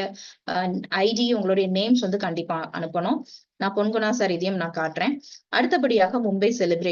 ஐடி, உங்களுடைய நேம்ஸ் வந்து கண்டிப்பா அனுப்பணும். நான் பொன்குணா சார் இதையும் நான் காட்டுறேன். அடுத்தபடியாக மும்பை செலிப்ரேட்